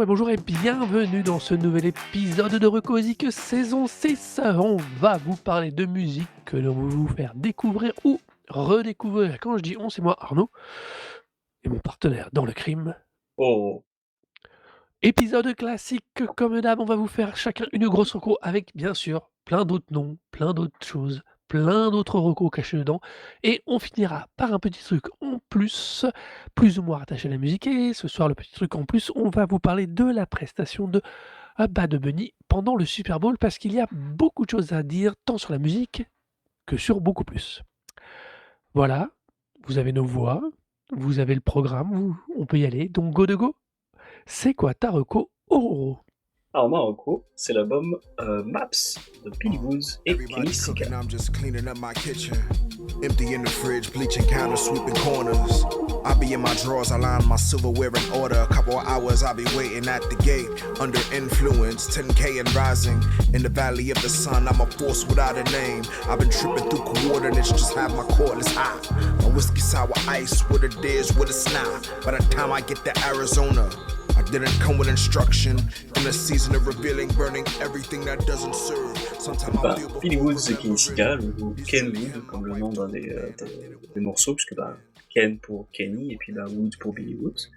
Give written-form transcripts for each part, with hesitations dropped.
Bonjour et bienvenue dans ce nouvel épisode de Recosique saison 6. On va vous parler de musique que l'on veut vous faire découvrir ou redécouvrir. Quand je dis on, c'est moi Arnaud et mon partenaire dans le crime. Oh, Épisode classique, comme d'hab, on va vous faire chacun une grosse reco avec bien sûr plein d'autres noms, plein d'autres choses, plein d'autres recos cachés dedans. Et on finira par un petit truc en plus ou moins rattaché à la musique. Et ce soir, le petit truc en plus, on va vous parler de la prestation de Bad Bunny pendant le Super Bowl parce qu'il y a beaucoup de choses à dire tant sur la musique que sur beaucoup plus. Voilà, vous avez nos voix, vous avez le programme, on peut y aller. Donc go de go. C'est quoi ta reco Ororo? alors Marocco, c'est l'album Maps de Billy Woods et Kenny Everybody Sika. cooking, I'm just cleaning up my kitchen. Empty in the fridge, bleaching counters, sweeping corners. I be in my drawers, I line my silverware in order. A couple of hours, I be waiting at the gate. Under influence, 10K and rising. In the valley of the sun, I'm a force without a name. I've been tripping through coordinates, just have my cordless high. A whiskey sour ice with a dish with a snap. By the time I get to Arizona, I didn't come with instruction. In a season of revealing, burning everything that doesn't serve. Sometimes I feel before Billy Woods et Kenny reveal. Sika, ou Ken Wood comme le nom d'un des morceaux, puisque Ken pour Kenny et puis Wood pour Billy Woods.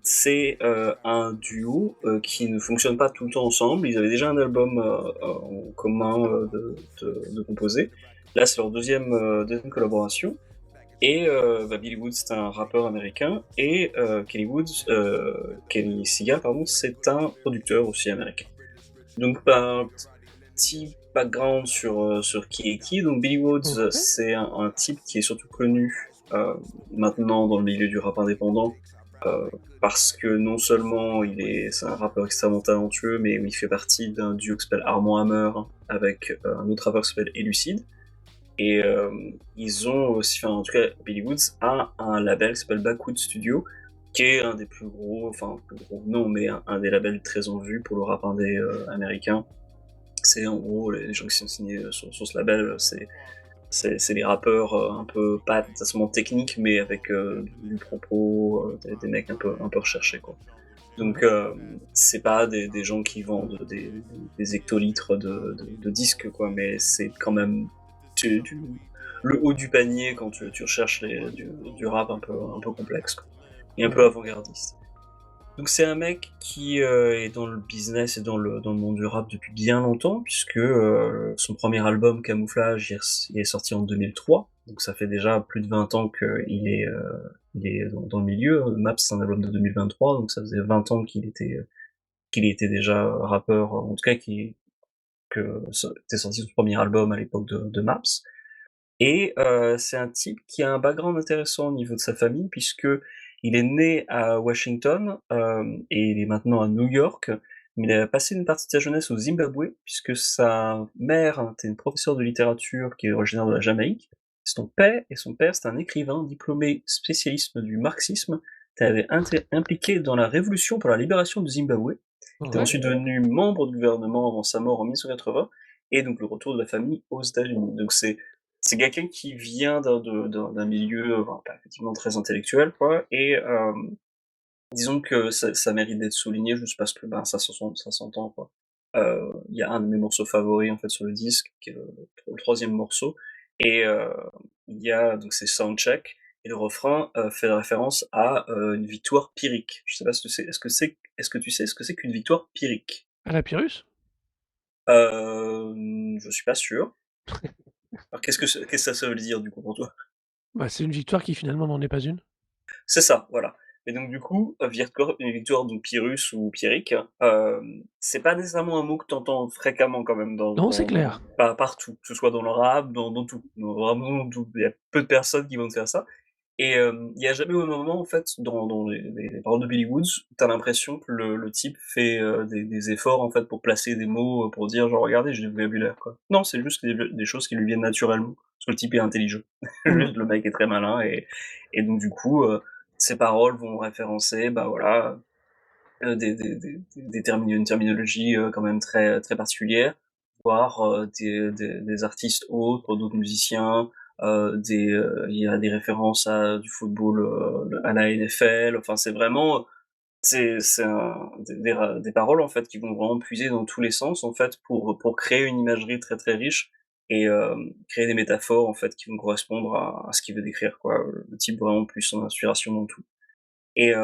C'est un duo qui ne fonctionne pas tout le temps ensemble. Ils avaient déjà un album en commun de composer. Là, c'est leur deuxième collaboration. Et Billy Woods, c'est un rappeur américain, et Kenny Sika, pardon, c'est un producteur aussi américain. Donc, un petit background sur qui est qui. Donc, Billy Woods, Ok. c'est un type qui est surtout connu maintenant dans le milieu du rap indépendant, parce que non seulement c'est un rappeur extrêmement talentueux, mais il fait partie d'un duo qui s'appelle Armand Hammer avec un autre rappeur qui s'appelle Elucide. Et ils ont aussi, en tout cas, Billy Woods a un label qui s'appelle Backwood Studio, qui est un des plus gros, non, mais un des labels très en vue pour le rap indé américain. C'est en gros, les gens qui sont signés sur ce label, c'est les rappeurs un peu, pas nécessairement techniques, mais avec du propos, des mecs un peu recherchés, quoi. Donc c'est pas des gens qui vendent des hectolitres de disques, quoi, mais c'est quand même le haut du panier quand tu recherches du rap un peu complexe, quoi, et un peu avant-gardiste. Donc c'est un mec qui est dans le business et dans le monde du rap depuis bien longtemps, puisque son premier album Camouflage il est sorti en 2003, donc ça fait déjà plus de 20 ans qu'il est dans le milieu. Maps, c'est un album de 2023, donc ça faisait 20 ans qu'il était déjà rappeur, en tout cas que était sorti son premier album à l'époque de Maps. Et c'est un type qui a un background intéressant au niveau de sa famille, puisque il est né à Washington et il est maintenant à New York, mais il a passé une partie de sa jeunesse au Zimbabwe, puisque sa mère était une professeure de littérature qui est originaire de la Jamaïque. Son père, c'est un écrivain diplômé spécialiste du marxisme, qui avait été impliqué dans la révolution pour la libération du Zimbabwe. Il était Ouais. ensuite devenu membre du gouvernement avant sa mort en 1980, et donc le retour de la famille aux États-Unis. Donc c'est quelqu'un qui vient d'un milieu pas effectivement très intellectuel, quoi, et disons que ça mérite d'être souligné juste parce que ça s'entend, quoi. Il y a un de mes morceaux favoris en fait sur le disque, qui est le troisième morceau, et il y a donc c'est Soundcheck, et le refrain fait référence à une victoire pyrrhique. Je sais pas si tu sais, est-ce que tu sais ce que c'est qu'une victoire pyrrhique? À la Pyrrhus? Je suis pas sûr. Alors qu'est-ce que ça veut dire du coup pour toi? Bah, c'est une victoire qui finalement n'en est pas une. C'est ça, voilà. Et donc du coup, victoire une victoire donc Pyrrhus ou Pyrrhic, c'est pas nécessairement un mot que tu entends fréquemment quand même Non, c'est clair. pas partout, que ce soit dans le rap, dans tout, vraiment dans tout. Il y a peu de personnes qui vont te faire ça et il y a jamais eu un moment en fait dans les paroles de Billy Woods, où tu as l'impression que le type fait, des efforts en fait pour placer des mots, pour dire genre: «Regardez, j'ai du vocabulaire», quoi. Non, c'est juste des choses qui lui viennent naturellement, parce que le type est intelligent. Mmh. Juste le mec est très malin et donc du coup, ces paroles vont référencer, bah, voilà, une terminologie, quand même très très particulière, voire, des artistes autres, d'autres musiciens, il y a des références à du football, à la NFL, enfin c'est vraiment, c'est un des paroles en fait qui vont vraiment puiser dans tous les sens en fait pour créer une imagerie très, très riche et créer des métaphores en fait qui vont correspondre à ce qu'il veut décrire quoi. Le type vraiment plus son inspiration dans tout. Et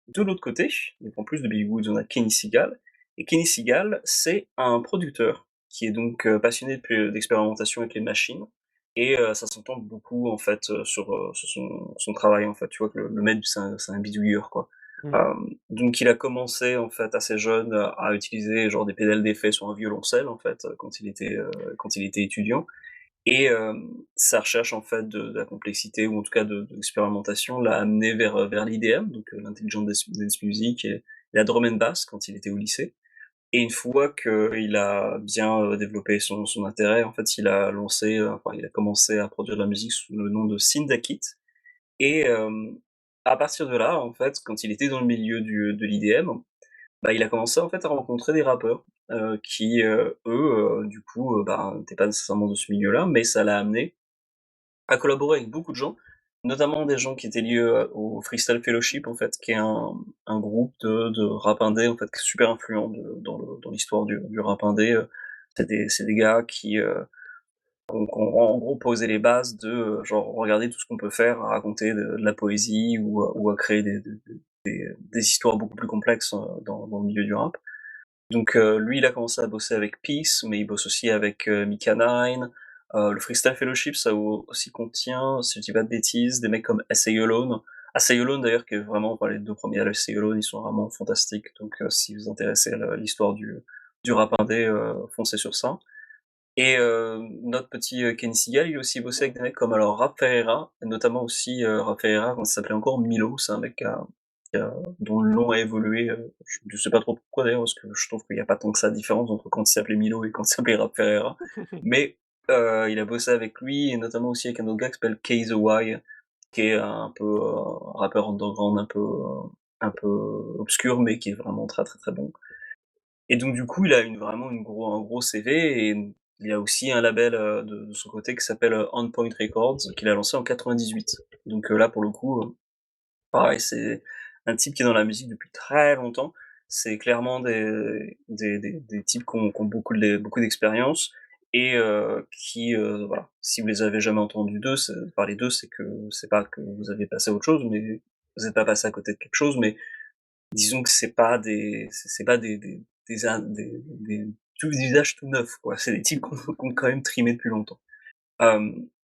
de l'autre côté, donc en plus de Billy Woods, on a Kenny Segal et Kenny Segal, c'est un producteur qui est donc, passionné d'expérimentation avec les machines et ça s'entend beaucoup en fait, sur son travail en fait. Tu vois que le mec c'est un bidouilleur quoi. Mmh. Donc il a commencé en fait assez jeune, à utiliser genre des pédales d'effet sur un violoncelle en fait, quand il était étudiant et sa recherche en fait de la complexité ou en tout cas de l'expérimentation l'a amené vers l'IDM, donc l'Intelligent Dance Music et la drum and bass quand il était au lycée. Et une fois qu'il a bien, développé son intérêt, en fait, il a lancé, enfin il a commencé à produire de la musique sous le nom de Syndakit et à partir de là, en fait, quand il était dans le milieu de l'IDM, bah, il a commencé en fait à rencontrer des rappeurs, qui, eux, du coup, bah, étaient pas nécessairement de ce milieu-là, mais ça l'a amené à collaborer avec beaucoup de gens, notamment des gens qui étaient liés, au Freestyle Fellowship en fait, qui est un groupe de rap indé en fait, qui est super influent dans l'histoire du rap indé, c'est des gars qui ont en gros posé les bases de, genre regardez tout ce qu'on peut faire à raconter de la poésie ou à créer des histoires beaucoup plus complexes, dans le milieu du rap. Donc lui, il a commencé à bosser avec Peace, mais il bosse aussi avec, Mika Nine. Le Freestyle Fellowship, ça aussi contient, si je dis pas de bêtises, des mecs comme Assay Alone. Assay Alone d'ailleurs, qui est vraiment, enfin les 2 premiers Assay Alone, ils sont vraiment fantastiques. Donc si vous vous intéressez à l'histoire du rap indé, foncez sur ça. Et notre petit, Kenny Segal, il a aussi bossé avec des mecs comme alors Rap Ferreira, et notamment aussi, Rap Ferreira quand il s'appelait encore Milo, c'est un mec dont le nom a évolué, je sais pas trop pourquoi d'ailleurs, parce que je trouve qu'il y a pas tant que ça de différence entre quand il s'appelait Milo et quand il s'appelait Rap Ferreira. Mais il a bossé avec lui et notamment aussi avec un autre gars qui s'appelle Kay The Y, qui est un peu, rappeur underground un peu obscur, mais qui est vraiment très, très, très bon. Et donc du coup, il a vraiment un gros CV et il a aussi un label, de son côté qui s'appelle, On Point Records, qu'il a lancé en 98. Donc là, pour le coup, pareil, c'est un type qui est dans la musique depuis très longtemps. C'est clairement des types qui ont beaucoup d'expérience et qui, voilà, si vous les avez jamais entendus parler d'eux, c'est pas que vous avez passé à autre chose, mais vous êtes pas passé à côté de quelque chose, mais disons que c'est pas des tout des visages tout neufs, quoi. C'est des types qu'on quand même trimé depuis longtemps.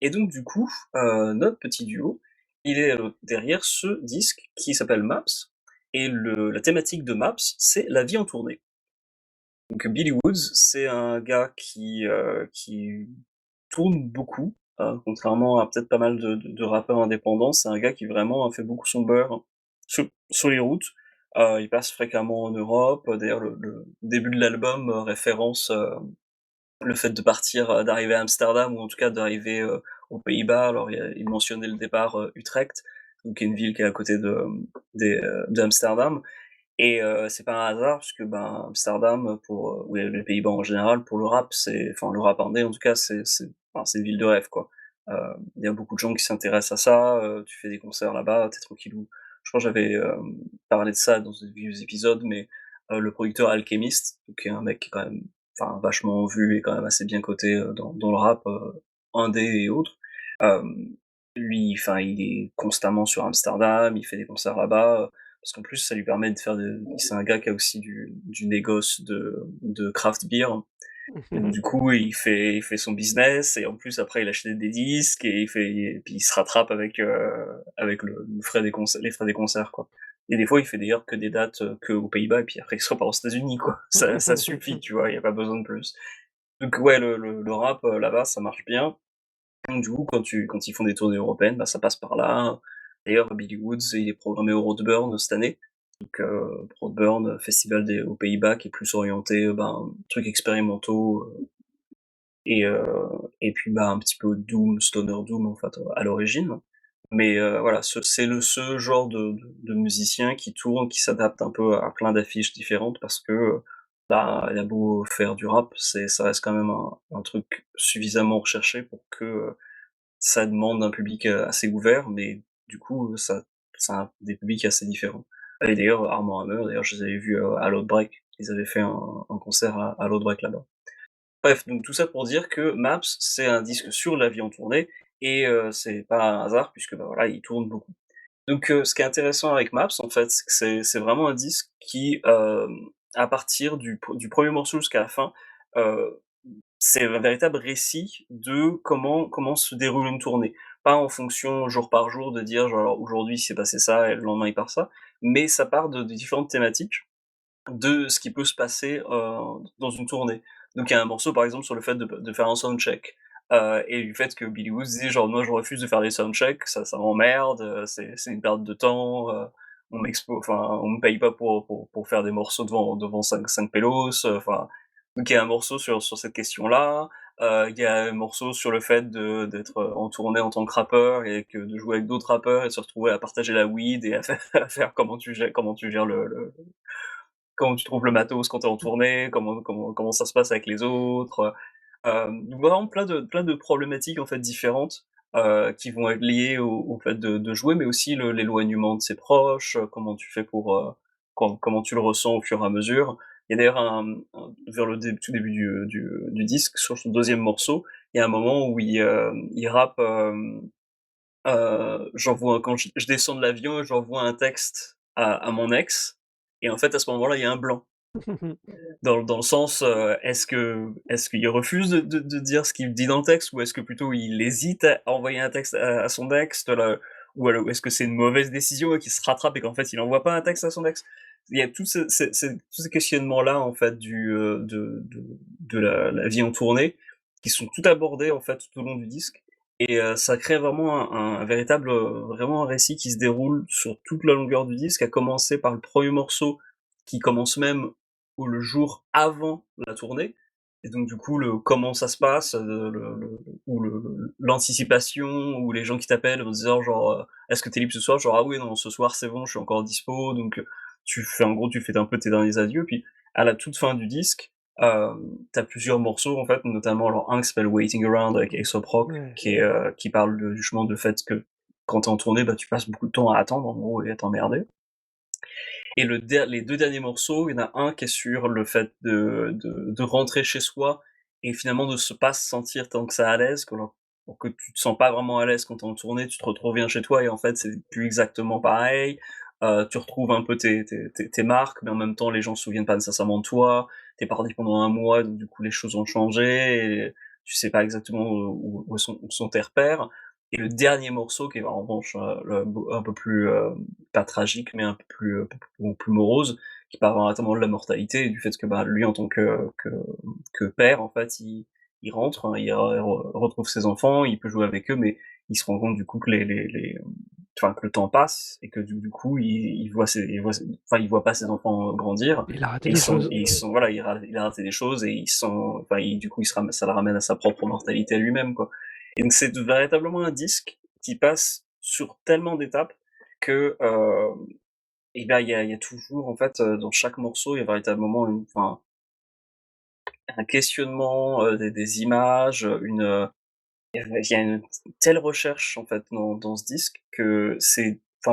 Et donc du coup, notre petit duo, il est, derrière ce disque qui s'appelle Maps et la thématique de Maps, c'est la vie en tournée. Donc Billy Woods, c'est un gars qui tourne beaucoup, contrairement à peut-être pas mal de rappeurs indépendants. C'est un gars qui vraiment a fait beaucoup son beurre sur les routes. Il passe fréquemment en Europe. D'ailleurs, le début de l'album, référence, le fait de partir, d'arriver à Amsterdam ou en tout cas d'arriver, aux Pays-Bas. Alors il mentionnait le départ, Utrecht, donc qui est une ville qui est à côté d'Amsterdam et c'est pas un hasard puisque, ben, Amsterdam pour, ou les Pays-Bas en général, pour le rap, le rap indé en tout cas, c'est une ville de rêve, quoi. Heu, il y a beaucoup de gens qui s'intéressent à ça, tu fais des concerts là-bas, tu es tranquillou. Je crois que j'avais, parlé de ça dans de vieux épisodes, mais le producteur Alchemist, qui est un mec qui est quand même, enfin, vachement vu et quand même assez bien coté, dans le rap, indé et autres, hem, lui, enfin, il est constamment sur Amsterdam, il fait des concerts là-bas, parce qu'en plus ça lui permet de faire c'est un gars qui a aussi du négoce de craft beer Et donc du coup, il fait son business et en plus après il achète des disques et puis il se rattrape avec le frais des concerts les frais des concerts, quoi. Et des fois, il fait d'ailleurs que des dates, qu'aux Pays-Bas et puis après il se repart aux États-Unis, quoi. Ça suffit, tu vois? Il y a pas besoin de plus. Donc ouais, le rap, là-bas, ça marche bien. Donc du coup, quand ils font des tournées européennes, bah, ça passe par là. D'ailleurs, Billy Woods, il est programmé au Roadburn cette année. Donc Roadburn, festival aux Pays-Bas qui est plus orienté, ben, trucs expérimentaux, et puis, bah, un petit peu doom, stoner doom, en fait, à l'origine. Mais voilà, ce genre de musicien qui tourne, qui s'adapte un peu à plein d'affiches différentes parce que, bah, il a beau faire du rap, ça reste quand même un truc suffisamment recherché pour que, ça demande un public, assez ouvert, mais du coup, ça a des publics assez différents. Et d'ailleurs, Armand Hammer, d'ailleurs, je les avais vus, à Loudbreak. Ils avaient fait un concert à Loudbreak là-bas. Bref, donc tout ça pour dire que Maps, c'est un disque sur la vie en tournée et c'est pas un hasard puisque, bah, voilà, il tourne beaucoup. Donc ce qui est intéressant avec Maps, en fait, c'est que c'est vraiment un disque qui, à partir du 1er morceau jusqu'à la fin, heu, c'est un véritable récit de comment se déroule une tournée. Pas en fonction jour par jour de dire genre: «Alors aujourd'hui il s'est passé ça et le lendemain il part ça», mais ça part de différentes thématiques de ce qui peut se passer, dans une tournée. Donc il y a un morceau par exemple sur le fait de faire un soundcheck, et du fait que Billy Woods disait genre: «Moi je refuse de faire des soundchecks, ça m'emmerde, c'est une perte de temps, on me paye pas pour faire des morceaux devant cinq pélos», enfin donc il y a un morceau sur cette question-là, il y a un morceau sur le fait d'être, en tournée en tant que rappeur et que de jouer avec d'autres rappeurs et de se retrouver à partager la weed et à faire à faire comment tu gères comment tu trouves le matos quand tu es en tournée, comment ça se passe avec les autres, donc vraiment plein de problématiques en fait différentes, qui vont être liées au fait de jouer, mais aussi l'éloignement de ses proches, comment tu fais pour, comment tu le ressens au fur et à mesure. Il y a d'ailleurs vers le tout début du disque, sur son deuxième morceau, il y a un moment où il rappe, j'envoie quand je descends de l'avion, j'envoie un texte à mon ex et en fait, à ce moment-là, il y a un blanc. Dans le sens, est-ce qu'il refuse de dire ce qu'il dit dans le texte ou est-ce que plutôt il hésite à envoyer un texte à son ex, ou alors est-ce que c'est une mauvaise décision et qu'il se rattrape et qu'en fait il envoie pas un texte à son ex? Il y a tous ces questionnements-là en fait de la vie en tournée, qui sont tout abordés en fait tout au long du disque et ça crée vraiment un véritable, vraiment un récit qui se déroule sur toute la longueur du disque, à commencer par le premier morceau qui commence même ou le jour avant la tournée et donc du coup le comment ça se passe, l'anticipation ou les gens qui t'appellent en disant genre, «Est-ce que tu es libre ce soir?» genre: «Ah oui, non, ce soir c'est bon, je suis encore dispo», donc tu fais un peu tes derniers adieux, puis à la toute fin du disque, tu plusieurs morceaux en fait, notamment alors un qui s'appelle «Waiting Around» avec Aesop Rock Ouais. qui parle justement de fait que quand tu es en tournée, bah, tu passes beaucoup de temps à attendre en gros et à t'emmerder. Et les 2 derniers morceaux, il y en a un qui est sur le fait de rentrer chez soi et finalement de pas se sentir tant que ça à l'aise, que tu te sens pas vraiment à l'aise quand tu es en tournée, tu te retrouves bien chez toi et en fait, c'est plus exactement pareil. Tu retrouves un peu tes marques, mais en même temps, les gens se souviennent pas nécessairement de toi. Tu es parti pendant un mois, donc du coup, les choses ont changé et tu sais pas exactement où sont tes repères. Et le dernier morceau qui est en revanche, un peu plus, pas tragique, mais un peu plus, plus morose, qui parle notamment de la mortalité et du fait que, bah, lui en tant que père, en fait, il rentre, hein, il retrouve ses enfants, il peut jouer avec eux, mais il se rend compte du coup que enfin que le temps passe et que du coup il voit pas ses enfants grandir Il a raté et des choses. ils sont voilà, il a raté des choses et du coup ça le ramène à sa propre mortalité à lui-même, quoi. Et donc c'est véritablement un disque qui passe sur tellement d'étapes que, et ben, il y a toujours en fait, dans chaque morceau, il y a véritablement un questionnement, des images, il y a une telle recherche en fait dans ce disque que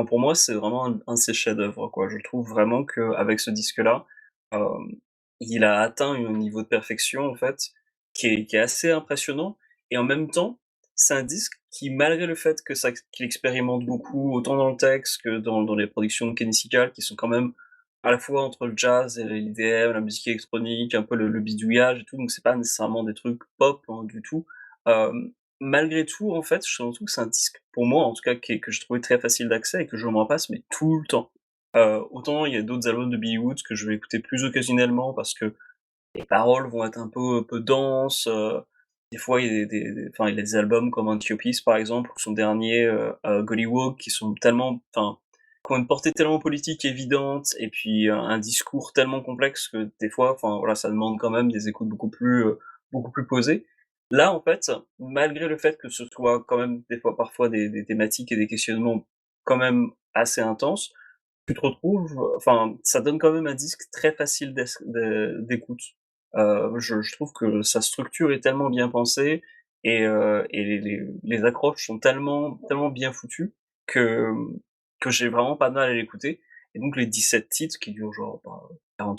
pour moi, c'est vraiment un de ses chefs-d'œuvre, quoi. Je trouve vraiment qu'avec ce disque-là, hem, il a atteint un niveau de perfection en fait qui est assez impressionnant et en même temps, c'est un disque qui malgré le fait qu'il expérimente beaucoup, autant dans le texte que dans les productions de Kenny Segal qui sont quand même à la fois entre le jazz et l'IDM, la musique électronique, un peu le bidouillage et tout, donc c'est pas nécessairement des trucs pop, hein, du tout. Malgré tout, en fait, je trouve que c'est un disque, pour moi en tout cas, que j'ai trouvé très facile d'accès et que je m'en passe, mais tout le temps. Autant il y a d'autres albums de Billy Woods que je vais écouter plus occasionnellement parce que les paroles vont être un peu denses, des fois il y a enfin, il y a des albums comme Antiopies par exemple, ou son dernier, Gollywog qui sont tellement enfin, qui ont une portée tellement politique évidente et puis un discours tellement complexe que des fois, enfin voilà, ça demande quand même des écoutes beaucoup plus posées. Là, en fait, malgré le fait que ce soit quand même des fois parfois des thématiques et des questionnements quand même assez intenses, tu te retrouves, enfin, ça donne quand même un disque très facile d'écoute. Je trouve que sa structure est tellement bien pensée et les accroches sont tellement bien foutues que, que j'ai vraiment pas de mal à l'écouter et donc les 17 titres qui durent genre,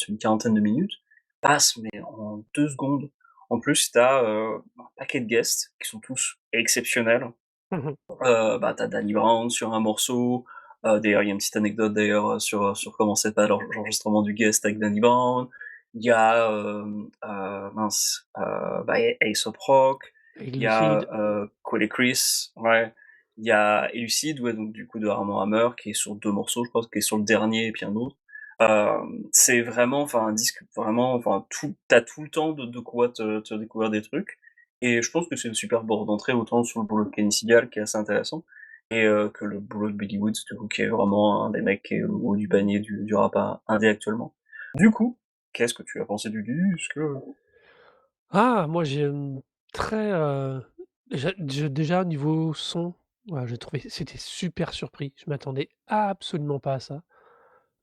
une quarantaine de minutes, passent mais en 2 secondes. En plus, t'as un paquet de guests qui sont tous exceptionnels. Mmh. Tu Danny Brown sur un morceau, d'ailleurs il y a une petite anecdote d'ailleurs, sur comment s'est passé l'enregistrement du guest avec Danny Brown. Il y a, A$AP Rock, il y a, Lucide. Cole Chris, ouais. Il y a Elucid, ouais, donc du coup de Armand Hammer qui est sur 2 morceaux, je pense, qui est sur le dernier et puis un autre. C'est vraiment enfin un disque vraiment enfin tout le temps de quoi te découvrir des trucs et je pense que c'est une super porte d'entrée autant sur le boulot de Kenny Segal qui est assez intéressant et que le boulot de Billy Woods du coup qui est vraiment un des mecs qui est au haut du panier du rap indé actuellement. Du coup, qu'est-ce que tu as pensé du disque? Ah, moi j'ai, très, déjà niveau son, j'ai trouvé c'était super surpris. Je m'attendais absolument pas à ça.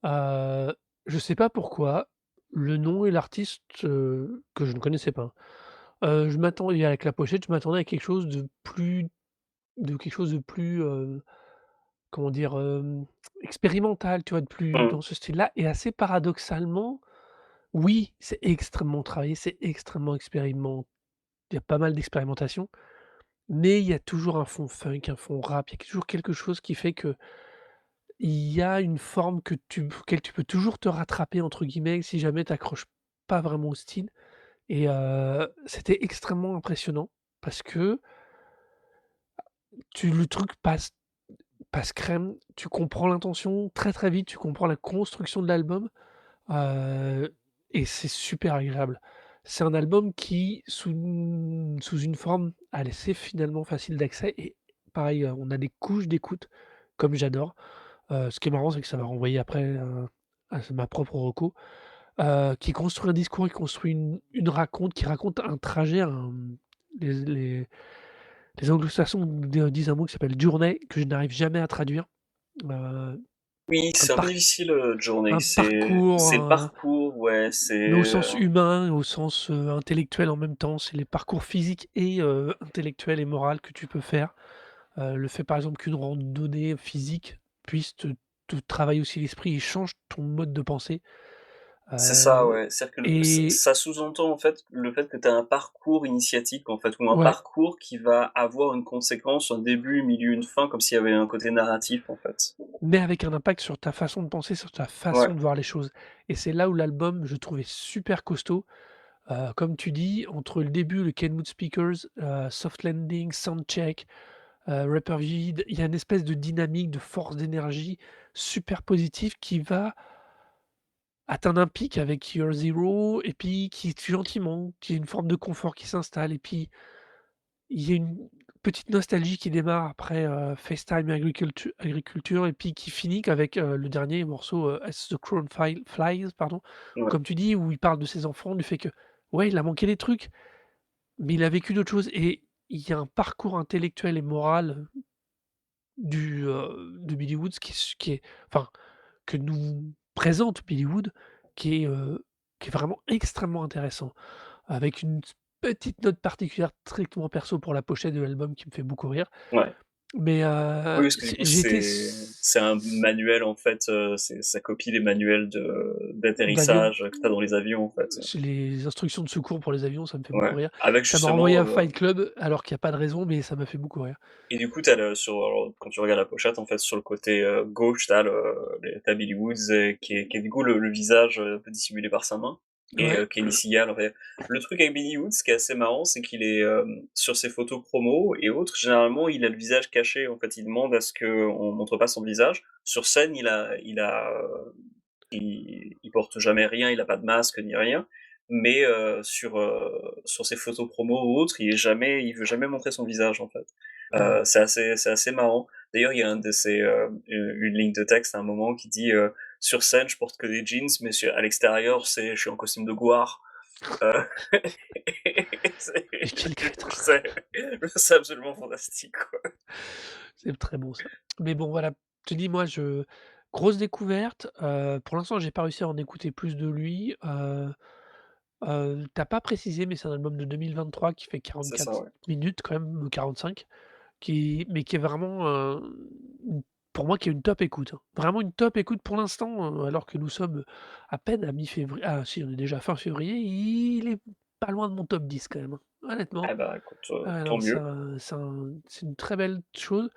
Heu, je sais pas pourquoi, le nom et l'artiste, que je ne connaissais pas, je m'attendais avec la pochette, je m'attendais à quelque chose de plus, comment dire? Expérimental, tu vois? De plus Mmh, dans ce style-là et assez paradoxalement, oui, c'est extrêmement travaillé, c'est extrêmement il y a pas mal d'expérimentation, mais il y a toujours un fond funk, un fond rap, il y a toujours quelque chose qui fait qu'il y a une forme auquel tu peux toujours te «rattraper» entre guillemets si jamais tu accroches pas vraiment au style et c'était extrêmement impressionnant parce que le truc passe crème, tu comprends l'intention très, très vite, tu comprends la construction de l'album, heu et c'est super agréable. C'est un album qui, sous une forme assez finalement facile d'accès et pareil, on a des couches d'écoute comme j'adore. Ce qui est marrant, c'est que ça m'a renvoyé après, à ma propre reco, qui construit un discours, qui raconte un trajet, les les les anglo-saxons disent un mot qui s'appelle journey, que je n'arrive jamais à traduire. Heu, oui, un c'est un peu par difficile, Journey, un parcours, c'est le parcours, ouais, mais au sens humain, au sens, intellectuel en même temps. C'est les parcours physiques et intellectuels et moral que tu peux faire. Le fait par exemple qu'une randonnée physique puisse te travailler aussi l'esprit et change ton mode de pensée. c'est ça, Heu ouais. C'est-à-dire que le et ça sous-entend, en fait, le fait que tu as un parcours initiatique, en fait, ou un ouais, parcours qui va avoir une conséquence, un début, un milieu, une fin, comme s'il y avait un côté narratif, en fait. mais avec un impact sur ta façon de penser, sur ta Ouais. façon de voir les choses et c'est là où l'album, je trouvais super costaud. Comme tu dis, entre le début, le Kenwood Speakers, Soft Landing, Soundcheck, Rapper Vide, il y a une espèce de dynamique, de force d'énergie super positive qui va atteindre un pic avec Year Zero et puis qui gentiment, qui est une forme de confort qui s'installe et puis il y a une petite nostalgie qui démarre après, FaceTime Agriculture et puis qui finit qu'avec, le dernier morceau, As the Crown Flies, pardon, Ouais. comme tu dis, où il parle de ses enfants, du fait que, ouais, il a manqué des trucs, mais il a vécu d'autres choses et il y a un parcours intellectuel et moral de Billy Woods qui est enfin, que nous présente Billy Wood, qui est, heu, qui est vraiment extrêmement intéressant. Avec une petite note particulière strictement perso pour la pochette de l'album qui me fait beaucoup rire. Ouais. Mais Oui, parce que du coup, j'étais c'est un manuel, en fait, ça copie les manuels d'avion. d'atterrissage que tu as dans les avions, en fait. C'est les instructions de secours pour les avions, ça me fait beaucoup Ouais, rire. avec Ça m'a renvoyé justement, à Fight Club, alors qu'il y a pas de raison, mais ça m'a fait beaucoup rire. et du coup, t'as le sur alors, quand tu regardes la pochette, en fait, sur le côté, gauche, tu Billy Woods, qui est du coup le visage, un peu dissimulé par sa main, et Ouais, Kenny Seagal, en fait. Le truc avec Billy Woods, ce qui est assez marrant, c'est qu'il est, sur ses photos promo et autres, généralement, il a le visage caché, en fait. Il demande à ce qu'on montre pas son visage. Sur scène, il porte jamais rien, il a pas de masque ni rien, mais sur ses photos promo ou autres, il veut jamais montrer son visage, en fait. ouais. C'est assez marrant. D'ailleurs, il y a une ligne de texte à un moment qui dit, «Sur scène, je porte que des jeans, mais à l'extérieur, je suis en costume de Gwar». Heu, c'est Et quel crétin! c'est absolument fantastique, quoi. C'est très bon ça. Mais bon voilà, je te dis moi grosse découverte, pour l'instant j'ai pas réussi à en écouter plus de lui, tu pas précisé mais c'est un album de 2023 qui fait C'est ça, 44 ouais. minutes quand même, ou 45, qui est vraiment, une pour moi qui est une top écoute, hein. Vraiment une top écoute pour l'instant, alors que nous sommes à peine à mi-février, ah si on est déjà fin février, il est pas loin de mon top 10 quand même, hein. Honnêtement, Eh bah, écoute, tant non, mieux. c'est une très belle chose.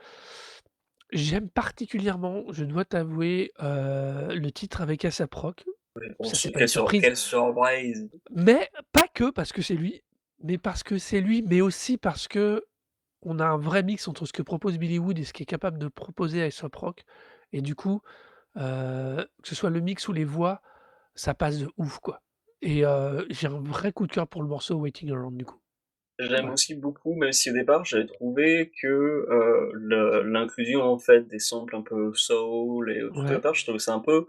J'aime particulièrement, je dois t'avouer, le titre avec A$AP Rocky. Oui, bon, Ça, c'est pas une surprise, quelle surprise! mais pas que parce que c'est lui, mais parce que c'est lui, mais aussi parce qu'on a un vrai mix entre ce que propose Billy Wood et ce qu'est capable de proposer A$AP Rocky, et du coup, que ce soit le mix ou les voix, ça passe de ouf, quoi, et j'ai un vrai coup de cœur pour le morceau Waiting Around, du coup. J'aime Voilà. aussi beaucoup, même si au départ j'avais trouvé que, l'inclusion en fait des samples un peu soul et tout au Ouais. départ je trouvais ça un peu,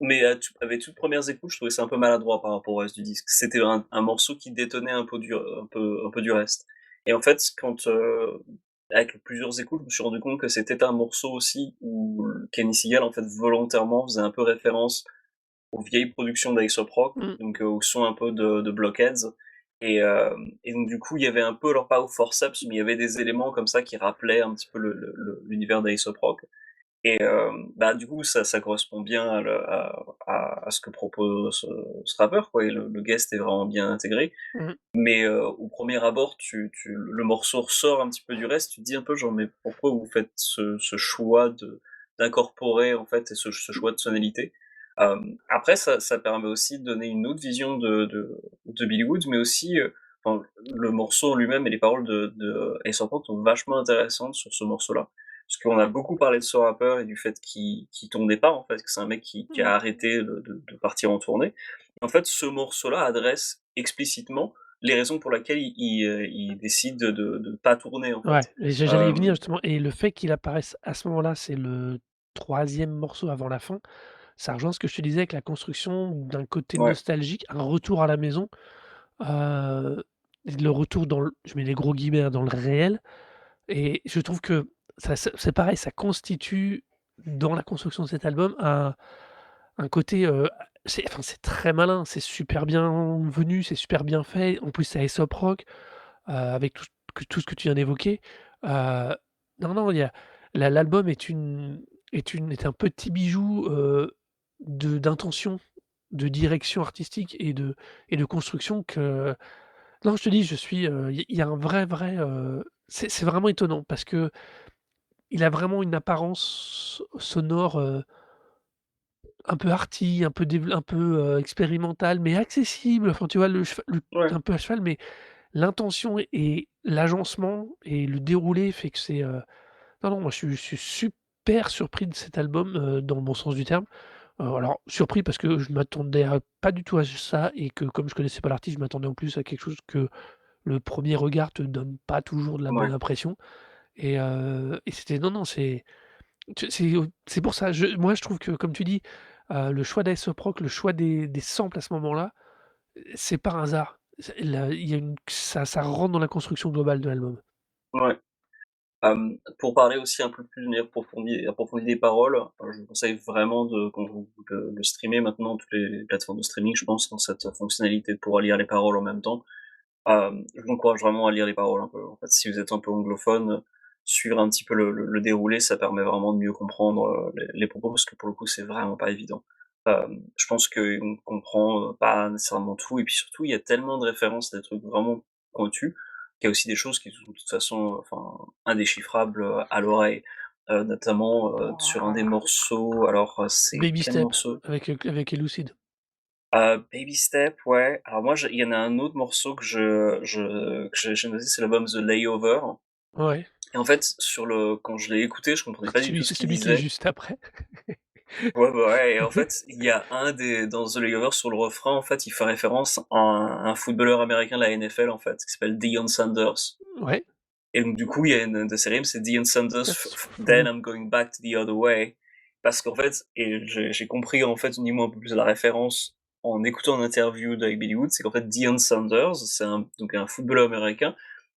mais avec toutes premières écoutes, je trouvais ça un peu maladroit par rapport au reste du disque. C'était un morceau qui détonnait un peu du reste, et en fait quand, avec plusieurs écoutes, je me suis rendu compte que c'était un morceau aussi où Kenny Seagal en fait volontairement faisait un peu référence aux vieilles productions d'Aesop Rock, Mmh. donc au son un peu de Blockheads, et donc du coup, il y avait un peu, alors pas au forceps, mais il y avait des éléments comme ça qui rappelaient un petit peu l'univers d'Aesop Rock, et bah, du coup, ça correspond bien à ce que propose ce rappeur, quoi, et le guest est vraiment bien intégré. Mmh. Mais au premier abord, le morceau ressort un petit peu du reste, tu te dis un peu genre: «Mais pourquoi vous faites ce choix d'incorporer, en fait, et ce choix de tonalité?» Après ça permet aussi de donner une autre vision de Billy Woods, mais aussi, enfin, le morceau en lui-même et les paroles de Ace of Rock sont vachement intéressantes sur ce morceau-là. Parce qu'on a beaucoup parlé de ce rappeur et du fait qu'il tournait pas, en fait, que c'est un mec qui a Mmh. arrêté de partir en tournée. En fait, ce morceau-là adresse explicitement les raisons pour laquelle il décide de pas tourner, en fait. Ouais, et j'allais y venir Hem, justement, et le fait qu'il apparaisse à ce moment-là, c'est le troisième morceau avant la fin. Ça rejoint ce que je te disais avec la construction d'un côté ouais, nostalgique, un retour à la maison, heu, le retour dans le je mets des gros guillemets, hein, dans le réel, et je trouve que ça c'est pareil, ça constitue dans la construction de cet album un côté, c'est très malin, c'est super bien venu, c'est super bien fait. En plus, c'est Aesop Rock, avec tout ce que tu viens d'évoquer. Heu, non, non, il y a l'album est un petit bijou, d'intention, de direction artistique et de construction que non, je te dis, il y a un vrai, c'est vraiment étonnant parce qu'il a vraiment une apparence sonore, un peu arty, un peu, expérimentale, mais accessible. Enfin, tu vois, le ouais, un peu à cheval, mais l'intention et l'agencement et le déroulé fait que c'est, non, non, moi je suis super surpris de cet album, dans le bon sens du terme. Alors surpris parce que je m'attendais à pas du tout à ça, et que comme je connaissais pas l'artiste, je m'attendais en plus à quelque chose que le premier regard te donne pas toujours de la bonne ouais, impression, et c'était non, non, c'est pour ça, moi je trouve que comme tu dis, le choix d'Aesop Rock, le choix des samples à ce moment-là, c'est par hasard. Il y a ça rentre dans la construction globale de l'album. ouais. Pour parler aussi un peu plus approfondi des paroles, je vous conseille vraiment quand vous le streamez maintenant, toutes les plateformes de streaming, je pense, dans cette fonctionnalité de pouvoir lire les paroles en même temps. Je vous encourage vraiment à lire les paroles un peu, en fait. Si vous êtes un peu anglophone, suivre un petit peu le déroulé, ça permet vraiment de mieux comprendre, les propos parce que pour le coup, c'est vraiment pas évident. Je pense qu'on comprend, pas nécessairement tout et puis surtout, il y a tellement de références, des trucs vraiment pointus, qu'il y a aussi des choses qui sont de toute façon, enfin, indéchiffrables, à l'oreille. Notamment, sur un des Wouah! morceaux, alors, c'est Baby quel Step morceau? avec Elucid. Baby Step, ouais. Alors moi, il y en a un autre morceau que j'ai noté, c'est l'album The Layover. Ouais, Et en fait, quand je l'ai écouté, je comprenais pas du tout ce c'est qu'il celui qui est disait. juste après. Ouais, bah, ouais, et en fait, il y a dans The Layover, sur le refrain, en fait, il fait référence à un footballeur américain de la NFL, en fait, qui s'appelle Deion Sanders. Ouais, Et donc, du coup, il y a une de ses rimes, c'est Deion Sanders, that's for then you. I'm going back to the other way. Parce qu'en fait, et j'ai compris, en fait, au niveau un peu plus de la référence en écoutant une interview d'avec Billy Wood, c'est qu'en fait, Deion Sanders, c'est donc un footballeur américain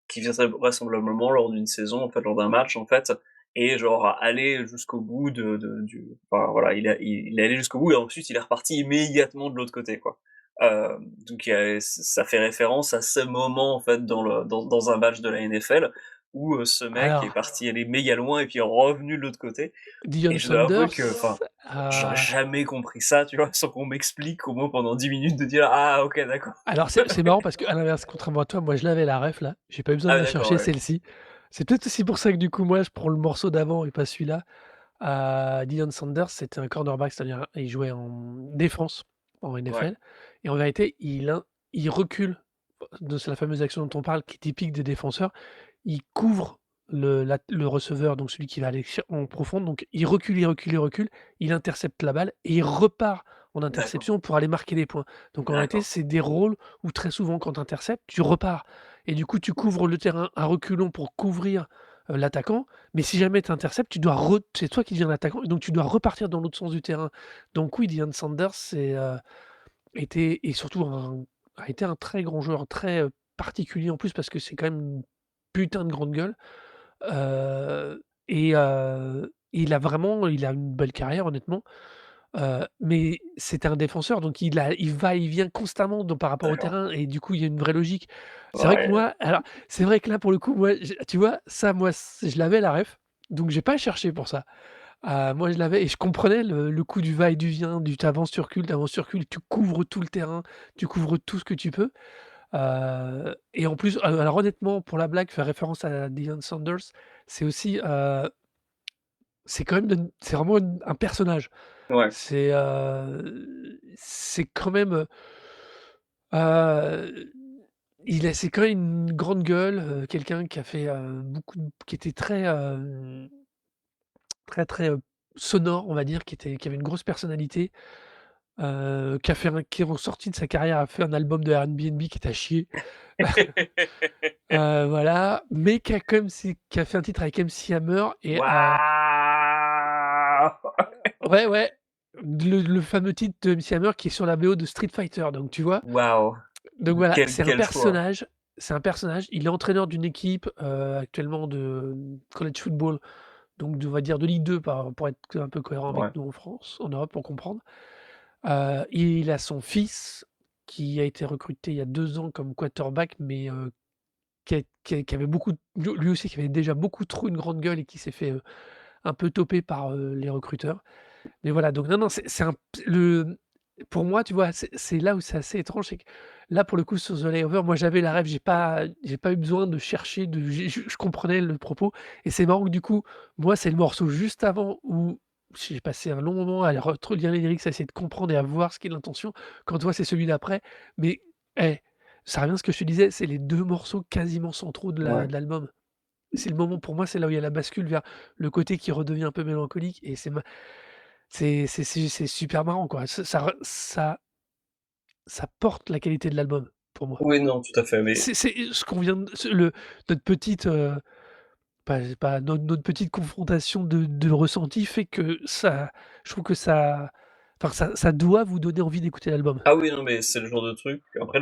qui vient vraisemblablement lors d'une saison, en fait, lors d'un match, en fait, et genre aller jusqu'au bout enfin voilà, il est allé jusqu'au bout et ensuite il est reparti immédiatement de l'autre côté, quoi. Donc ça fait référence à ce moment, en fait, dans un match de la NFL où, ce mec est Alors, parti aller méga loin et puis est revenu de l'autre côté. Et Deion je dois avouer que, Sanders, enfin, j'aurais jamais compris ça, tu vois? Sans qu'on m'explique au moins pendant 10 minutes de dire: «Ah OK, d'accord». alors c'est marrant parce qu'à l'inverse, contrairement à toi, moi je l'avais la ref là, j'ai pas eu besoin Ah de ouais, la d'accord, chercher ouais. celle-ci. C'est peut-être aussi pour ça que du coup moi je prends le morceau d'avant et pas celui-là. Deion Sanders, c'était un cornerback, c'est-à-dire il jouait en défense en Ouais, NFL et en vérité il recule, c'est la fameuse action dont on parle qui est typique des défenseurs. Il couvre le receveur, donc celui qui va aller en profondeur, donc il recule, il recule, il recule, il intercepte la balle et il repart en d'accord, interception pour aller marquer des points. Donc en réalité, d'accord, c'est des rôles où très souvent quand tu interceptes, tu repars et du coup tu couvres le terrain à reculons pour couvrir, l'attaquant, mais si jamais tu interceptes, c'est toi qui deviens l'attaquant et donc tu dois repartir dans l'autre sens du terrain. Donc oui, Deion Sanders, était et surtout a été un très grand joueur, très, particulier en plus parce que c'est quand même une putain de grande gueule, il a une belle carrière honnêtement, mais c'était un défenseur donc il va et vient constamment par rapport au d'accord. terrain et du coup il y a une vraie logique. C'est vrai que Ouais, moi alors c'est vrai que là pour le coup moi tu vois ça moi je l'avais la ref, donc j'ai pas cherché pour ça. Moi je l'avais et je comprenais le coup du va-et-vient, du tu avances, tu recules, tu couvres tout le terrain, tu couvres tout ce que tu peux. Et en plus, alors honnêtement, pour la blague, faire référence à Deion Sanders, c'est aussi, c'est quand même c'est vraiment un personnage. ouais, C'est quand même, heu, c'est quand même une grande gueule, quelqu'un qui a fait, qui était très, très, très, sonore, on va dire, qui avait une grosse personnalité, qui est ressorti de sa carrière, a fait un album de Airbnb qui est à chier. Voilà, mais qui a fait un titre avec MC Hammer et Waouh! ouais, ouais, le fameux titre de MC Hammer qui est sur la BO de Street Fighter, donc tu vois? Waouh! Donc voilà, Quel choix! c'est un personnage, il est entraîneur d'une équipe, actuellement de college football, donc on va dire de Ligue 2 pour être un peu cohérent avec Ouais, nous en France, en Europe pour comprendre. Il a son fils qui a été recruté il y a 2 ans comme quarterback, mais qui avait beaucoup lui aussi qui avait déjà beaucoup trop une grande gueule et qui s'est fait, un peu toper par, les recruteurs. Mais voilà, donc non, non, c'est un le pour moi, tu vois, c'est là où c'est assez étrange, c'est que là, pour le coup, sur The Layover, moi, j'avais la ref, j'ai pas eu besoin de chercher, je comprenais le propos et c'est marrant que du coup, moi, c'est le morceau juste avant où j'ai passé un long moment à relire les lyrics, à essayer de comprendre et à voir ce qu'est l'intention. Quand toi, c'est celui d'après, mais eh, ça revient à ce que je te disais, c'est les 2 morceaux quasiment centraux ouais. de l'album. C'est le moment pour moi, c'est là où il y a la bascule vers le côté qui redevient un peu mélancolique et c'est super marrant quoi. Ça porte la qualité de l'album, pour moi. Oui, non, tout à fait, mais C'est ce qu'on vient de notre petite, pas notre petite confrontation de ressenti fait que je trouve que ça doit vous donner envie d'écouter l'album. ah oui, non, mais c'est le genre de truc après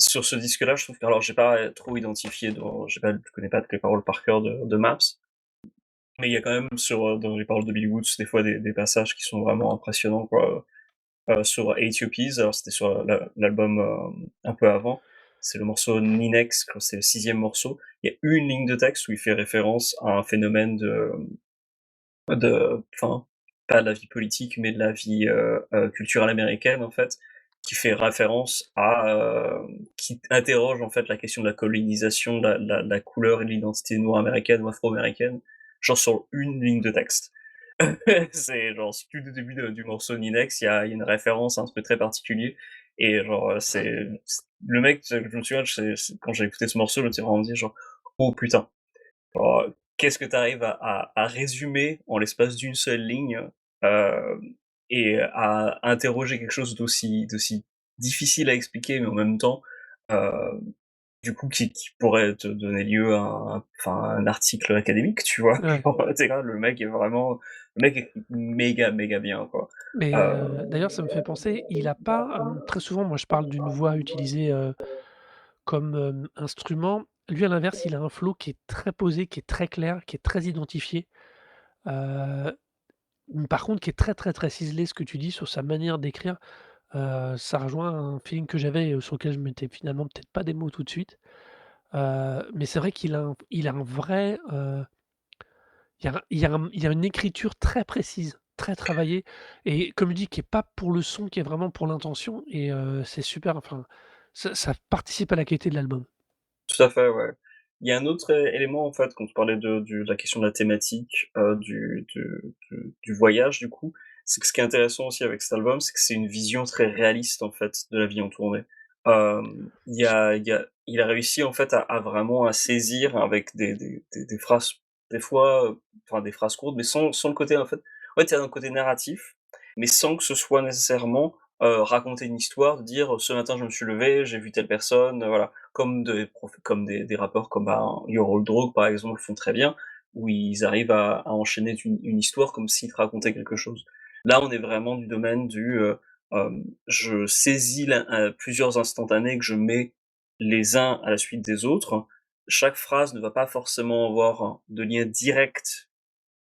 sur ce disque-là, je trouve que alors j'ai pas trop identifié je connais pas toutes les paroles par cœur de Maps, mais il y a quand même dans les paroles de Billy Woods, des fois des passages qui sont vraiment impressionnants, quoi. Sur Ethiopia, alors c'était sur l'album, un peu avant. c'est le morceau Ninex, quand c'est le sixième morceau. Il y a une ligne de texte où il fait référence à un phénomène enfin, pas de la vie politique, mais de la vie culturelle américaine en fait, qui fait référence qui interroge en fait la question de la colonisation, de la couleur et de l'identité noire américaine ou afro-américaine, genre sur une ligne de texte. C'est genre tout le début du morceau Ninex, il y a une référence à un truc très particulier et genre le mec, je me souviens, quand j'ai écouté ce morceau, je me suis vraiment dit genre oh putain. Alors, qu'est-ce que tu arrives à résumer en l'espace d'une seule ligne, hem et à interroger quelque chose d'aussi difficile à expliquer, mais en même temps, heu, du coup, qui pourrait te donner lieu à un article académique, tu vois? Ouais. Genre, tu là, le mec écrit méga, méga bien, quoi. Mais Heu, d'ailleurs, ça me fait penser, il a pas, très souvent, moi je parle d'une voix utilisée, comme, instrument. Lui, à l'inverse, il a un flow qui est très posé, qui est très clair, qui est très identifié. Heu, par contre, qui est très, très, très ciselé, ce que tu dis sur sa manière d'écrire. Ça rejoint un feeling que j'avais, sur lequel je mettais finalement peut-être pas des mots tout de suite. Mais c'est vrai qu'il a un vrai, il y a une écriture très précise, très travaillée et comme je dis, qui est pas pour le son, qui est vraiment pour l'intention et c'est super, enfin, ça participe à la qualité de l'album. Tout à fait, ouais. Il y a un autre élément, en fait, quand tu parlais de la question de la thématique, du voyage, du coup, c'est que ce qui est intéressant aussi avec cet album, c'est que c'est une vision très réaliste, en fait, de la vie en tournée. Il a réussi, en fait, à vraiment à saisir avec des phrases, des fois, enfin, des phrases courtes, mais sans le côté, en fait, il y a un côté narratif, mais sans que ce soit nécessairement, raconter une histoire, de dire: «Ce matin, je me suis levé, j'ai vu telle personne», voilà comme des rappeurs comme, Your Old Dog par exemple font très bien, où ils arrivent à enchaîner une histoire comme s'ils te racontaient quelque chose. Là, on est vraiment du domaine je saisis plusieurs instantanés que je mets les uns à la suite des autres. Chaque phrase ne va pas forcément avoir de lien direct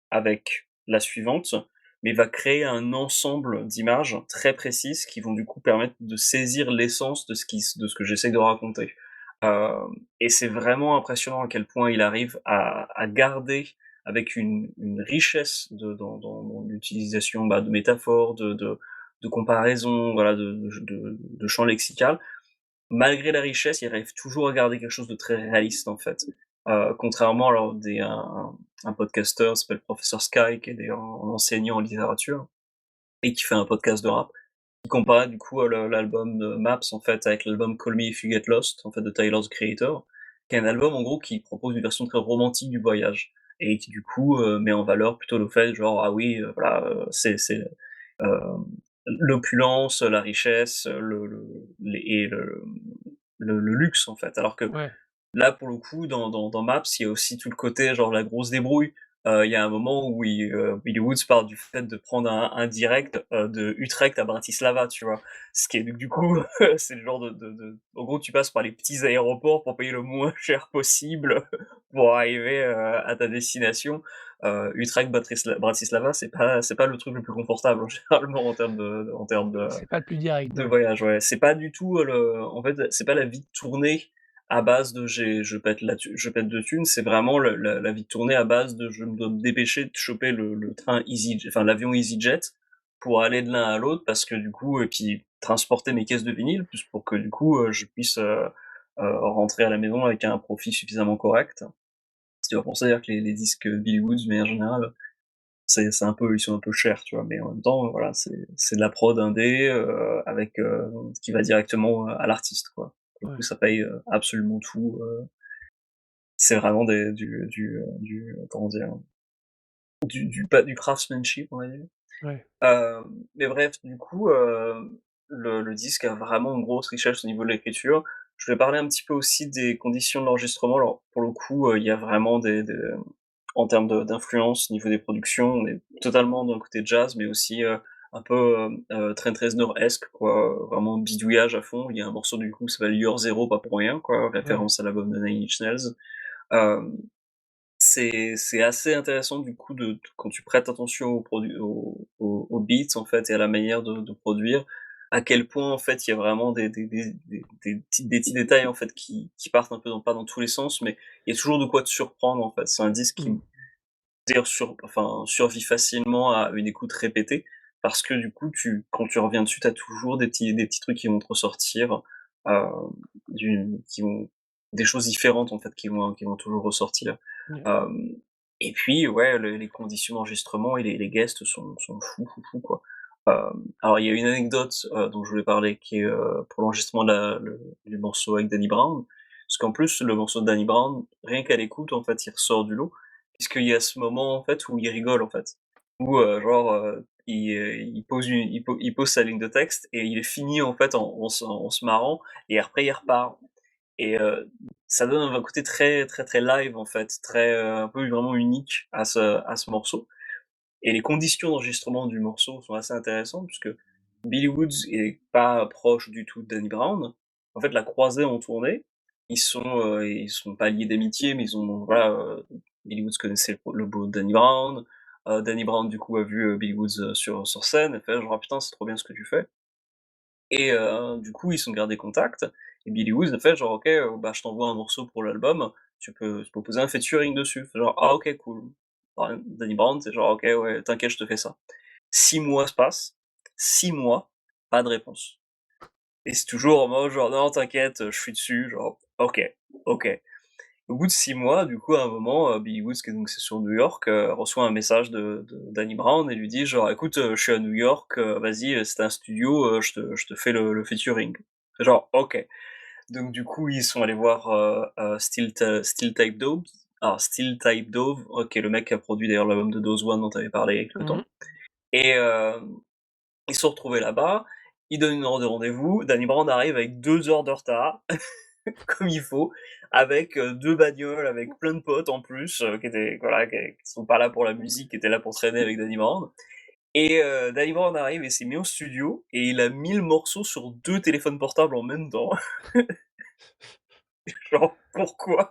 avec la suivante, mais va créer un ensemble d'images très précises qui vont du coup permettre de saisir l'essence de ce que j'essaie de raconter. Et c'est vraiment impressionnant à quel point il arrive à garder avec une richesse dans l'utilisation, de métaphores, de comparaisons, voilà, de champs lexical. Malgré la richesse, il arrive toujours à garder quelque chose de très réaliste, en fait. Contrairement alors un podcasteur qui s'appelle Professeur Sky, qui est d'ailleurs un enseignant en littérature et qui fait un podcast de rap, qui comparait du coup, l'album de Maps, en fait, avec l'album Call Me If You Get Lost, en fait, de Tyler, the Creator, qui est un album, en gros, qui propose une version très romantique du voyage et qui, du coup, met en valeur plutôt le fait genre: «Ah oui, voilà, hem, l'opulence, la richesse, le les et le luxe, en fait». Alors que Ouais, là, pour le coup, dans Maps, il y a aussi tout le côté, genre, la grosse débrouille. Il y a un moment où Billy Woods parle du fait de prendre un direct, de Utrecht à Bratislava, tu vois? Ce qui est du coup, c'est le genre de en gros, tu passes par les petits aéroports pour payer le moins cher possible pour arriver, à ta destination. Utrecht, Bratislava, c'est pas le truc le plus confortable, généralement, en termes c'est pas le plus direct, de ouais. voyage, ouais. C'est pas du tout, en fait, c'est pas la vie de tournée à base de je pète de thunes, c'est vraiment la vie de tournée à base de je me dois me dépêcher de choper le train l'avion EasyJet pour aller de l'un à l'autre parce que du coup et puis transporter mes caisses de vinyle, plus pour que du coup, je puisse, rentrer à la maison avec un profit suffisamment correct. C'est pour ça d'ailleurs que les disques Billy Woods, de manière générale, c'est un peu ils sont un peu chers, tu vois? Mais en même temps, voilà, c'est de la prod indé, avec, qui va directement, à l'artiste, quoi. Pour le coup, Ouais, ça paye, absolument tout, c'est vraiment comment dire? Du craftsmanship, on va dire. ouais, Mais bref, du coup, le disque a vraiment une grosse richesse au niveau de l'écriture. Je vais parler un petit peu aussi des conditions de l'enregistrement. Alors, pour le coup, il y a vraiment en termes d'influence au niveau des productions, on est totalement dans le côté jazz, mais aussi, un peu, Trent Reznor-esque, quoi, vraiment bidouillage à fond. Il y a un morceau du coup qui s'appelle Year Zero, pas pour rien, quoi, ouais, référence à l'album de Nine Inch Nails. Hem c'est assez intéressant du coup quand tu prêtes attention aux beats en fait et à la manière de produire. à quel point en fait il y a vraiment des petits détails en fait qui partent un peu pas dans tous les sens, mais il y a toujours de quoi te surprendre en fait. C'est un disque Mmh. qui d'ailleurs survit facilement à une écoute répétée parce que du coup quand tu reviens dessus, tu as toujours des petits trucs qui vont te ressortir, heu, qui vont des choses différentes en fait qui vont toujours ressortir. Ouais. Hem et puis ouais, les conditions d'enregistrement et les guests sont fous quoi. Alors il y a une anecdote, dont je voulais parler qui est, pour l'enregistrement de la le du morceau avec Danny Brown. Parce qu'en plus le morceau de Danny Brown, rien qu'à l'écoute en fait, il ressort du lot. Puisqu'il y a ce moment, en fait, où il rigole, en fait. Où, genre, il pose sa ligne de texte et il finit, en fait, en se marrant et après il repart et ça donne un côté très, très, très live, en fait, très, un peu vraiment unique à ce morceau et les conditions d'enregistrement du morceau sont assez intéressantes puisque Billy Woods est pas proche du tout de Danny Brown. En fait, la croisée en tournée, ils sont pas liés d'amitié, mais ils ont voilà, Billy Woods connaissait le beau Danny Brown. Danny Brown, du coup, a vu, Billy Woods, sur scène et fait genre: «Ah putain, c'est trop bien ce que tu fais» et du coup, ils sont gardés contact et Billy Woods a fait genre: «OK, bah, je t'envoie un morceau pour l'album, tu peux poser un featuring dessus». Fait genre: «Ah OK, cool». Alors, Danny Brown, c'est genre: «OK, ouais, t'inquiète, je te fais ça». 6 mois se passent, 6 mois, pas de réponse. Et c'est toujours en mode genre: «Non t'inquiète, je suis dessus», genre: «OK, OK». Au bout de 6 mois, du coup, à un moment, Billy Woods, qui est donc c'est sur New York, reçoit un message de Danny Brown et lui dit genre: «Écoute, je suis à New York, vas-y, si tu un studio, je te fais le featuring». Genre: «OK». Donc du coup, ils sont allés voir, Steel Type Dove. Alors Steel Type Dove, qui est le mec qui a produit d'ailleurs l'album de Dose One dont tu avais parlé il y a quelque Mmh. temps et ils se sont retrouvés là-bas, ils donnent une heure de rendez-vous, Danny Brown arrive avec 2 heures de retard, comme il faut, avec, 2 bagnoles, avec plein de potes en plus, qui étaient voilà, qui sont pas là pour la musique, qui étaient là pour traîner avec Danny Brown et Danny Brown arrive et s'est mis au studio et il a mis le morceau sur 2 téléphones portables en même temps. Genre, pourquoi?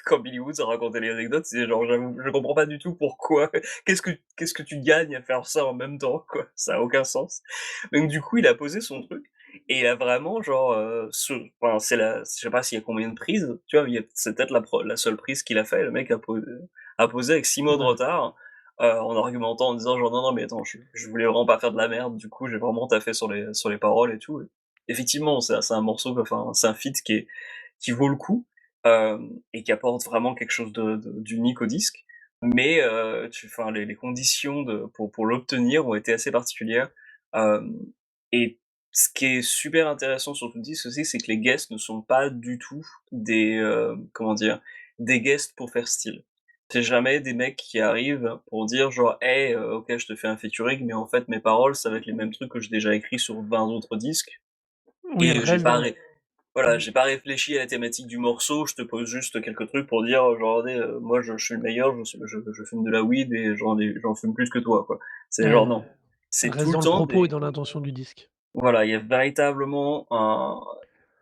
Quand Billy Woods a raconté l'anecdote, c'est genre, j'avoue, je comprends pas du tout pourquoi. Qu'est-ce que tu gagnes à faire ça en même temps, quoi? Ça a aucun sens. Donc du coup, il a posé son truc et il a vraiment genre, enfin, je sais pas s'il y a combien de prises, tu vois? C'est peut-être la seule prise qu'il a fait. Le mec a posé avec 6 mois de Ouais. retard, en argumentant, en disant genre: «Non, non, mais attends, je voulais vraiment pas faire de la merde, du coup, j'ai vraiment taffé sur les paroles et tout». Effectivement, c'est un morceau, enfin, c'est un feat qui vaut le coup, et qui apporte vraiment quelque chose d'unique au disque. Mais enfin les conditions pour l'obtenir ont été assez particulières. Hem et ce qui est super intéressant sur tout le disque aussi, c'est que les guests ne sont pas du tout comment dire? Des guests pour faire style. C'est jamais des mecs qui arrivent pour dire genre: «Hey, OK, je te fais un featuring, mais en fait mes paroles, ça va être les mêmes trucs que j'ai déjà écrits sur 20 autres disques Oui, et j'ai pas réellement. ré voilà, Mmh. j'ai pas réfléchi à la thématique du morceau, je te pose juste quelques trucs pour dire, genre: «Regardez, moi je suis le meilleur, je fume de la weed et j'en fume plus que toi», quoi. C'est genre Ouais, non, c'est tout reste le dans le temps propos et des dans l'intention du disque. voilà, il y a véritablement un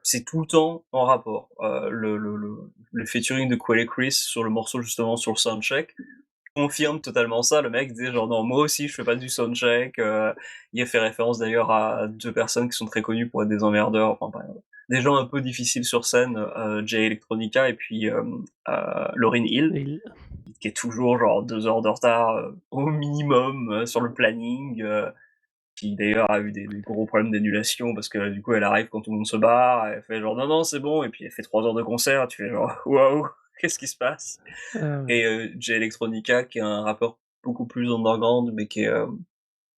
c'est tout le temps en rapport. Le featuring de Quelle et Chris sur le morceau justement sur le soundcheck confirme totalement ça. Le mec disait genre: «Non, moi aussi je fais pas du soundcheck», il a fait référence d'ailleurs à 2 personnes qui sont très connues pour être des emmerdeurs, enfin bref, des gens un peu difficiles sur scène, Jay Electronica et puis, Lauryn Hill, Et il qui est toujours genre 2 heures de retard, au minimum, sur le planning, qui d'ailleurs a eu des gros problèmes d'annulation parce que du coup elle arrive quand tout le monde se barre, elle fait genre: «Non, non, c'est bon» et puis elle fait 3 heures de concert, tu fais genre: «Waouh, qu'est-ce qui se passe?» ouais. et Jay Electronica qui est un rappeur beaucoup plus underground mais qui a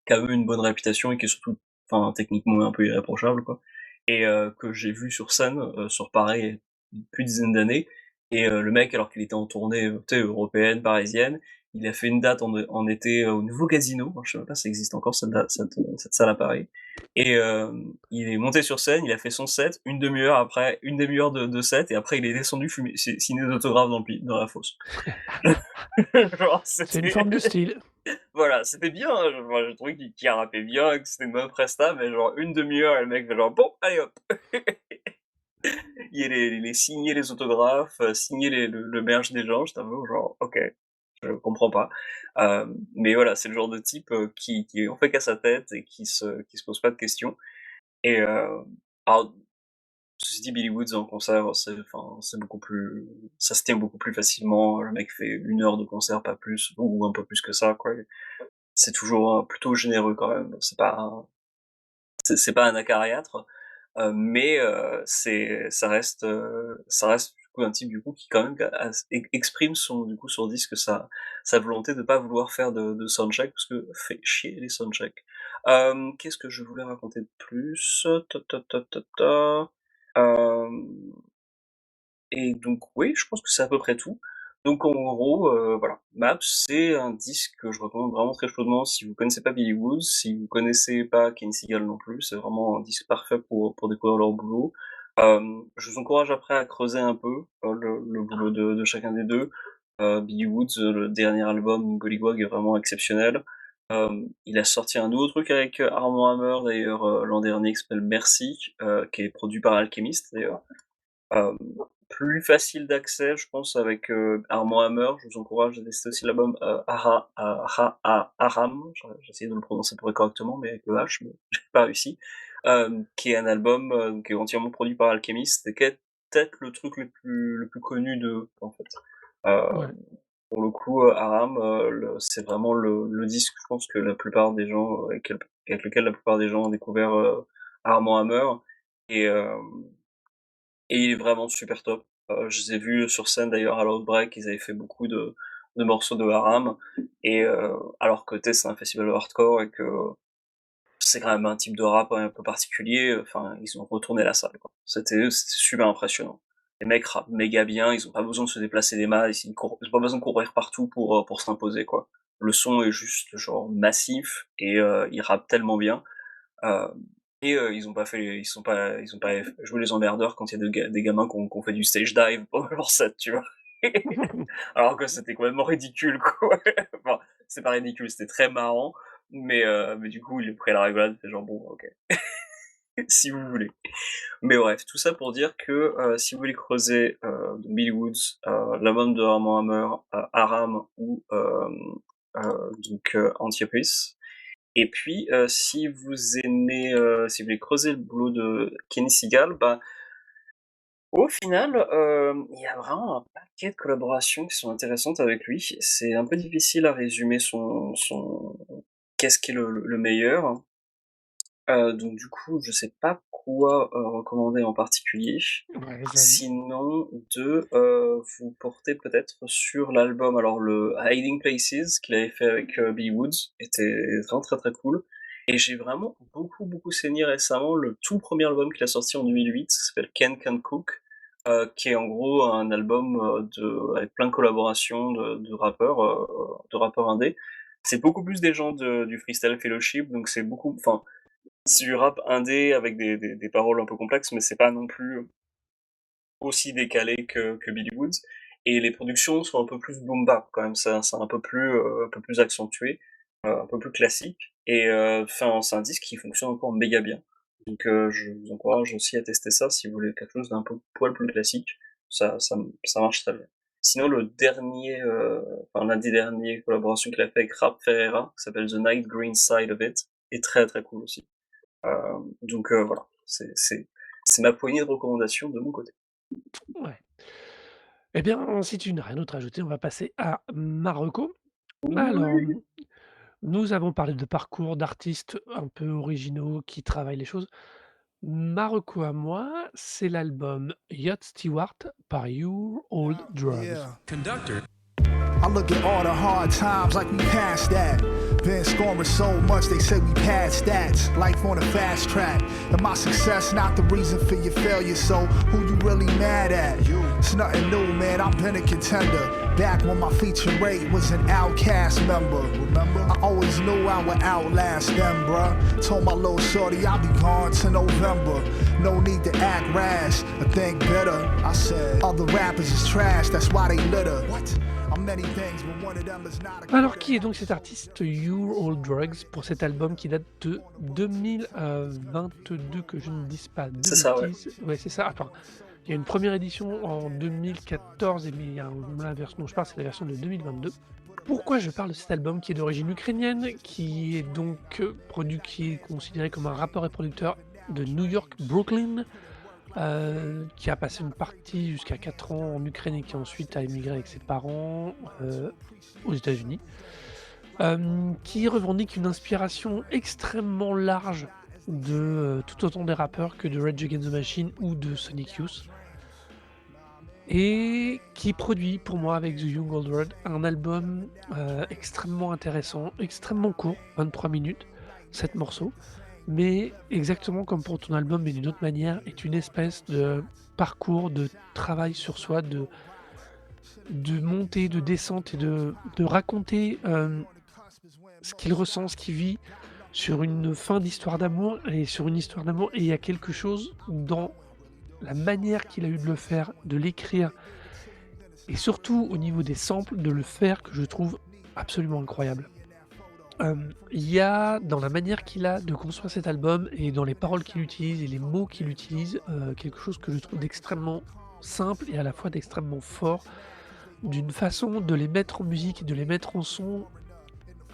eu une bonne réputation et qui est surtout enfin techniquement un peu irréprochable quoi et que j'ai vu sur scène, sur Paris depuis une dizaine d'années et le mec alors qu'il était en tournée, tu sais européenne, parisienne, il a fait une date en été, au Nouveau Casino, alors je sais même pas si ça existe encore cette salle à Paris et il est monté sur scène, il a fait son set, une demi heure après, une demi heure de set et après il est descendu fumer signer des autographes dans la fosse. Genre C'est une c'était forme de style. voilà, c'était bien, hein, moi j'ai trouvé qu'il rappait bien, que c'était une bonne presta, mais genre une demi heure et le mec fait genre: «Bon, allez hop!» Il signer les autographes, signer le merch des gens, j'étais un peu genre: «OK, je comprends pas». Mais voilà, c'est le genre de type, qui en fait qu'à sa tête et qui se pose pas de questions. Et alors, ceci dit, Billy Woods en concert, c'est beaucoup plus, ça se tient beaucoup plus facilement. Le mec fait 1 heure de concert, pas plus, ou un peu plus que ça, quoi. C'est toujours plutôt généreux quand même. C'est pas un acariâtre, mais ça reste du coup un type du coup qui quand même exprime son du coup sur disque sa volonté de pas vouloir faire de soundcheck parce que fait chier les soundchecks. Qu'est-ce que je voulais raconter de plus? Ta ta ta ta ta. Hem et donc oui, je pense que c'est à peu près tout. Donc en gros, voilà, Maps, c'est un disque que je recommande vraiment très chaudement si vous connaissez pas Billy Woods, si vous connaissez pas Kenny Segal non plus, c'est vraiment un disque parfait pour découvrir leur boulot. Je vous encourage après à creuser un peu, le boulot de chacun des 2. Billy Woods, le dernier album Gollywog est vraiment exceptionnel. Il a sorti un nouveau truc avec, Armand Hammer d'ailleurs, l'an dernier qui s'appelle Merci, qui est produit par Alchemist d'ailleurs. Hem, Plus facile d'accès, je pense, avec, Armand Hammer. Je vous encourage à tester aussi l'album, Aram, j'ai essayé de le prononcer pour correctement, mais avec le H, mais j'ai pas réussi. Qui est un album, qui est entièrement produit par Alchemist et qui est peut-être le truc le plus connu d'eux, en fait. Ouais, Pour le coup, Aram, c'est vraiment le disque, je pense, que la plupart des gens, avec lequel la plupart des gens ont découvert, Armand Hammer. Et et il est vraiment super top. Je les ai vus sur scène d'ailleurs à l'Outbreak, ils avaient fait beaucoup de morceaux de Haram. Et alors que tu c'est un festival hardcore et que c'est quand même un type de rap un peu particulier, enfin ils ont retourné la salle, quoi. C'était super impressionnant. Les mecs rappent méga bien, ils ont pas besoin de se déplacer des masses, ils ont pas besoin de courir partout pour s'imposer, quoi. Le son est juste genre massif et ils rappent tellement bien. Heu et ils ont pas joué les emmerdeurs quand il y a des gamins qui ont fait du stage dive pendant leur set, tu vois? Alors que c'était complètement ridicule, quoi. Enfin, c'est pas ridicule, c'était très marrant, mais du coup, il est pris à la rigolade, fait genre: «Bon, OK, si vous voulez». Mais bref, tout ça pour dire que, si vous voulez creuser, donc Billy Woods, l'album de Armand Hammer, Haram ou Antiochus. Et puis, si vous aimez, si vous voulez creuser le boulot de Kenny Segal, bah, au final, il y a vraiment un paquet de collaborations qui sont intéressantes avec lui. C'est un peu difficile à résumer son qu'est-ce qui est le meilleur. Donc du coup, je sais pas quoi, recommander en particulier. ouais, vas-y. Sinon de, vous porter peut-être sur l'album, alors le Hiding Places qu'il avait fait avec, Billy Woods était vraiment très, très cool. Et j'ai vraiment beaucoup, beaucoup saigné récemment le tout premier album qu'il a sorti en 2008, ça s'appelle Ken Can Cook, qui est en gros un album, avec plein de collaborations de rappeurs indés. C'est beaucoup plus des gens du Freestyle Fellowship, donc c'est beaucoup, enfin, c'est du rap indé avec des paroles un peu complexes, mais c'est pas non plus aussi décalé que Billy Woods. Et les productions sont un peu plus boom bap quand même, c'est un peu plus accentué, un peu plus classique. Et enfin, c'est un disque qui fonctionne encore méga bien. Donc je vous encourage aussi à tester ça si vous voulez quelque chose d'un peu poil plus classique. Ça marche très bien. Sinon, le dernier, enfin l'un des derniers collaborations qu'il a fait avec Rap Ferreira, qui s'appelle The Night Green Side of It, est très très cool aussi. Donc voilà, c'est ma poignée de recommandations de mon côté. Ouais. Eh bien, si tu n'as rien d'autre à ajouter, on va passer à Marocco. Alors, Oui. nous avons parlé de parcours d'artistes un peu originaux qui travaillent les choses. Marocco à moi, c'est l'album Yacht Stewart par Your Old Drugs. Yeah. I look at all the hard times like we passed that. Been scoring so much, they say we passed stats. Life on a fast track. And my success not the reason for your failure, so who you really mad at? It's nothing new, man, I've been a contender. Back when my feature rate was an outcast member. Remember? I always knew I would outlast them, bruh. Told my little shorty I'll be gone to November. No need to act rash or think bitter. I said, other rappers is trash, that's why they litter. What? Alors, qui est donc cet artiste Your Old Drugs pour cet album qui date de 2022, que je ne dise pas de C'est ça, ouais. bêtises? Ouais, c'est ça. Enfin, il y a une première édition en 2014 mais il y a la version dont je parle, c'est la version de 2022. Pourquoi je parle de cet album qui est d'origine ukrainienne, qui est donc qui est considéré comme un rappeur et producteur de New York, Brooklyn, qui a passé une partie jusqu'à 4 ans en Ukraine et qui ensuite a émigré avec ses parents, aux États-Unis. Qui revendique une inspiration extrêmement large de, tout autant des rappeurs que de Rage Against the Machine ou de Sonic Youth. Et qui produit pour moi avec The Young Old Road un album, extrêmement intéressant, extrêmement court, 23 minutes, 7 morceaux, mais exactement comme pour ton album, mais d'une autre manière, est une espèce de parcours, de travail sur soi, de montée, de descente et de raconter, ce qu'il ressent, ce qu'il vit sur une fin d'histoire d'amour et sur une histoire d'amour, et il y a quelque chose dans la manière qu'il a eu de le faire, de l'écrire et surtout au niveau des samples, de le faire, que je trouve absolument incroyable. Il y a dans la manière qu'il a de construire cet album et dans les paroles qu'il utilise et les mots qu'il utilise, quelque chose que je trouve d'extrêmement simple et à la fois d'extrêmement fort, d'une façon de les mettre en musique et de les mettre en son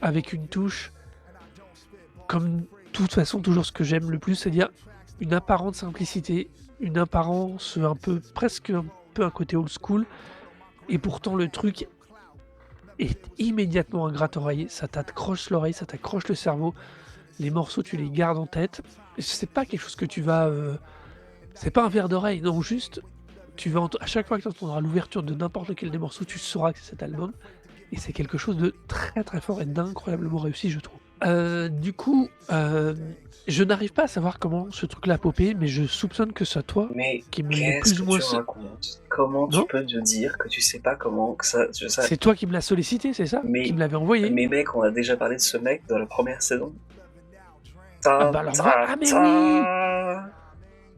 avec une touche comme de toute façon toujours ce que j'aime le plus, c'est-à-dire une apparente simplicité, une apparence un peu presque un peu un côté old school, et pourtant le truc est immédiatement un gratte-oreille, ça t'accroche l'oreille, ça t'accroche le cerveau, les morceaux tu les gardes en tête. C'est pas quelque chose que tu vas, c'est pas un verre d'oreille, non, juste tu vas à chaque fois que tu entendras l'ouverture de n'importe lequel des morceaux, tu sauras que c'est cet album, et c'est quelque chose de très, très fort et d'incroyablement réussi, je trouve. Du coup, je n'arrive pas à savoir comment ce truc-là a popé, mais je soupçonne que ce soit toi Mais qui me l'ait qu'est-ce plus que ou moins tu racontes? Comment tu non? peux te dire que tu sais pas comment que ça, C'est toi qui me l'as sollicité, c'est ça? Qui me mais, l'avait envoyé? mais mec, on a déjà parlé de ce mec dans la première saison. Ah Ta bah alors voilà, ta ah mais oui! ta.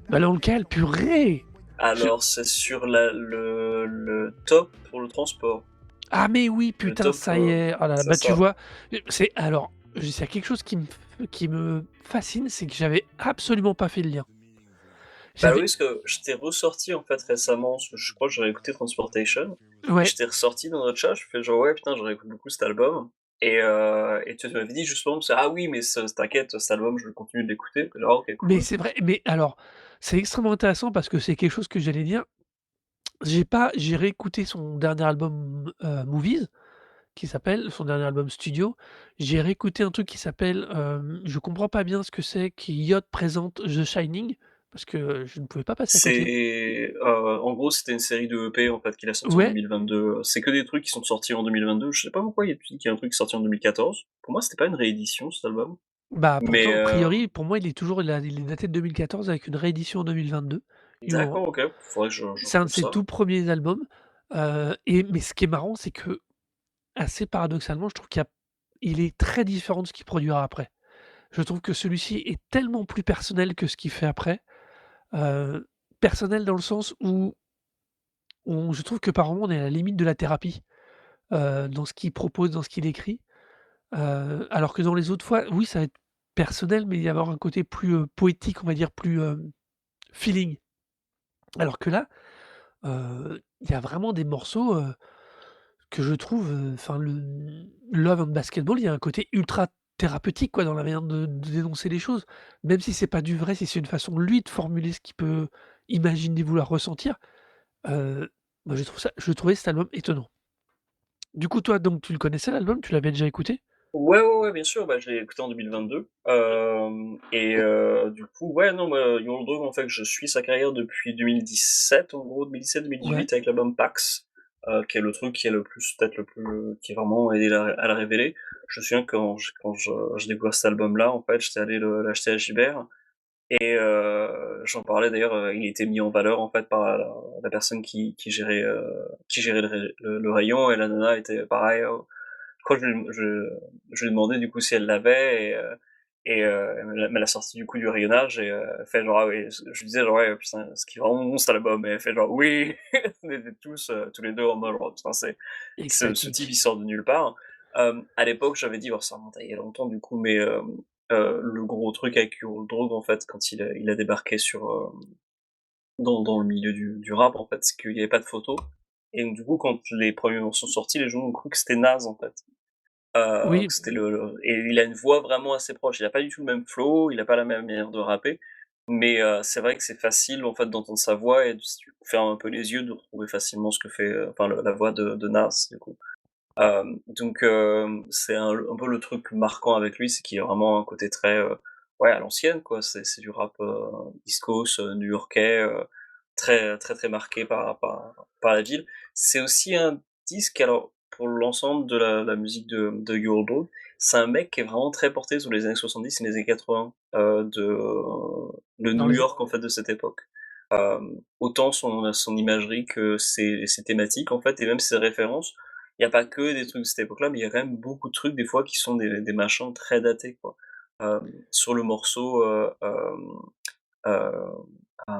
Bah dans lequel? Purée! Je Alors c'est sur le top pour le transport. ah mais oui, Le putain, top, ça y est! Oh là là, c'est bah tu ça. vois? C'est alors, s'il y a quelque chose qui me fascine, c'est que j'avais absolument pas fait le lien. Bah oui, J'avais parce que je t'ai ressorti en fait récemment, parce que je crois que j'aurais écouté Transportation, et ouais, je t'ai ressorti dans notre chat, je fais genre ouais putain j'aurais écouté beaucoup cet album, et tu m'avais dit justement, c'est ah oui mais t'inquiète, cet album je vais continuer de l'écouter, genre ok mais cool. c'est vrai, mais alors, c'est extrêmement intéressant parce que c'est quelque chose que j'allais dire. J'ai réécouté son dernier album, Movies, qui s'appelle son dernier album studio. J'ai réécouté un truc qui s'appelle, je comprends pas bien ce que c'est, qui Yacht présente The Shining, parce que je ne pouvais pas passer à côté. C'est, en gros c'était une série de EP en fait qu'il a sorti en Ouais, 2022, c'est que des trucs qui sont sortis en 2022, je sais pas pourquoi il y a un truc qui est sorti en 2014. Pour moi c'était pas une réédition cet album, bah, mais pourtant, a priori, pour moi, il est daté de 2014 avec une réédition en 2022. Ils ont d'accord OK, faudrait que je c'est un de retrouve ses ça. tout premiers albums, mais ce qui est marrant, c'est que, assez paradoxalement, je trouve il est très différent de ce qu'il produira après. Je trouve que celui-ci est tellement plus personnel que ce qu'il fait après. Personnel dans le sens où je trouve que par moments on est à la limite de la thérapie, dans ce qu'il propose, dans ce qu'il écrit, alors que dans les autres fois, oui, ça va être personnel, mais il va y avoir un côté plus, poétique, on va dire, plus, feeling. Alors que là, il y a vraiment des morceaux, que je trouve, enfin le Love and Basketball, il y a un côté ultra thérapeutique quoi, dans la manière de dénoncer les choses. Même si c'est pas du vrai, si c'est une façon lui de formuler ce qu'il peut imaginer vouloir ressentir. Moi je trouvais cet album étonnant. Du coup, toi, donc tu le connaissais l'album? Tu l'avais déjà écouté? Ouais, ouais, ouais, bien sûr, bah, je l'ai écouté en 2022, et du coup, ouais, non, bah, Young Dolph, en fait, je suis sa carrière depuis 2017, en gros, Ouais. 2017-2018 avec l'album Pax, qui est le truc qui est le plus peut-être le plus qui a vraiment aidé à la révéler. Je me souviens quand j'ai découvert cet album-là, en fait, j'étais allé l'acheter à Gibert, et j'en parlais d'ailleurs, il était mis en valeur, en fait, par la personne qui gérait le rayon, et la nana était pareil, je crois que je lui ai demandé du coup si elle l'avait, et elle me l'a sorti du coup du rayonnage, et elle fait genre: «Ah oui», je lui disais genre: «Ouais, putain, ce qui est vraiment bon cet album», et elle fait genre: «Oui!» On était tous, tous les 2 en mode genre: «Putain, Et que ça ce type il kick. sort de nulle part». À l'époque j'avais dit, bon ça remonte à il y a longtemps du coup, mais le gros truc avec Eurodrog en fait quand il a débarqué dans le milieu du rap en fait, c'est qu'il y avait pas de photos, et donc du coup quand les premiers morceaux sont sortis, les gens ont cru que c'était naze en fait. Oui, Que c'était et il a une voix vraiment assez proche. Il a pas du tout le même flow, il a pas la même manière de rapper, Mais c'est vrai que c'est facile, en fait, d'entendre sa voix et si tu fermes un peu les yeux, de retrouver facilement ce que fait, enfin le la voix de Nas, du coup. Donc c'est un peu le truc marquant avec lui, c'est qu'il y a vraiment un côté très, ouais, à l'ancienne, quoi. C'est du rap, East Coast, new-yorkais, très, très, très marqué par la ville. C'est aussi un disque, alors pour l'ensemble de la musique de You Old Dog, c'est un mec qui est vraiment très porté sur les années 70 et les années 80, de Dans New les York, en fait, de cette époque. Autant son imagerie que ses thématiques, en fait, et même ses références. Il y a pas que des trucs de cette époque-là, mais il y a quand même beaucoup de trucs des fois qui sont des machins très datés, quoi. Sur le morceau,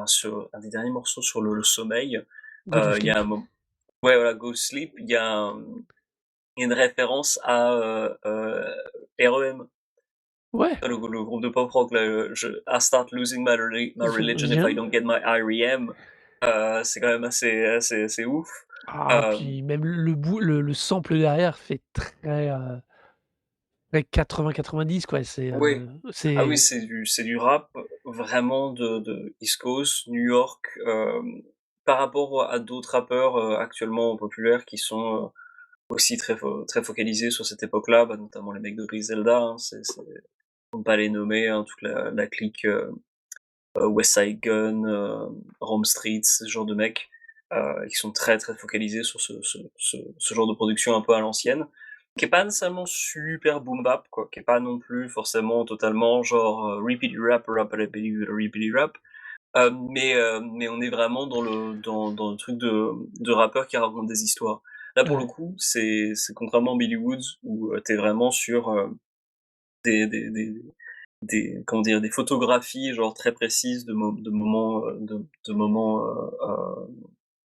sur un des derniers morceaux sur le sommeil, Go to il y a Sleep. un mom ouais, voilà, Go Sleep, il y a une référence à, REM, Ouais, le groupe de pop rock là, I start losing my religion if I Vision. don't get my REM. C'est quand même assez ouf. Ah, Hem, puis même le bout le sample derrière fait très, très 80-90 quoi, ouais. Ah oui, c'est c'est du rap vraiment de East Coast, New York, par rapport à d'autres rappeurs, actuellement populaires qui sont, aussi très focalisés sur cette époque-là, bah, notamment les mecs de Griselda, hein, c'est pour ne pas les nommer, hein, toute la clique, West Side Gun, Rome Streetz, ce genre de mecs, qui sont très, très focalisés sur ce genre de production un peu à l'ancienne, qui est pas nécessairement super boom bap quoi, qui est pas non plus forcément totalement genre, repeat rap, rap, repeat rap, mais on est vraiment dans le truc de rappeurs qui racontent des histoires. Là, pour le ouais, coup, c'est contrairement à Billy Woods où, tu vraiment sur, des comment dire? Des photographies genre très précises de moments, de moments,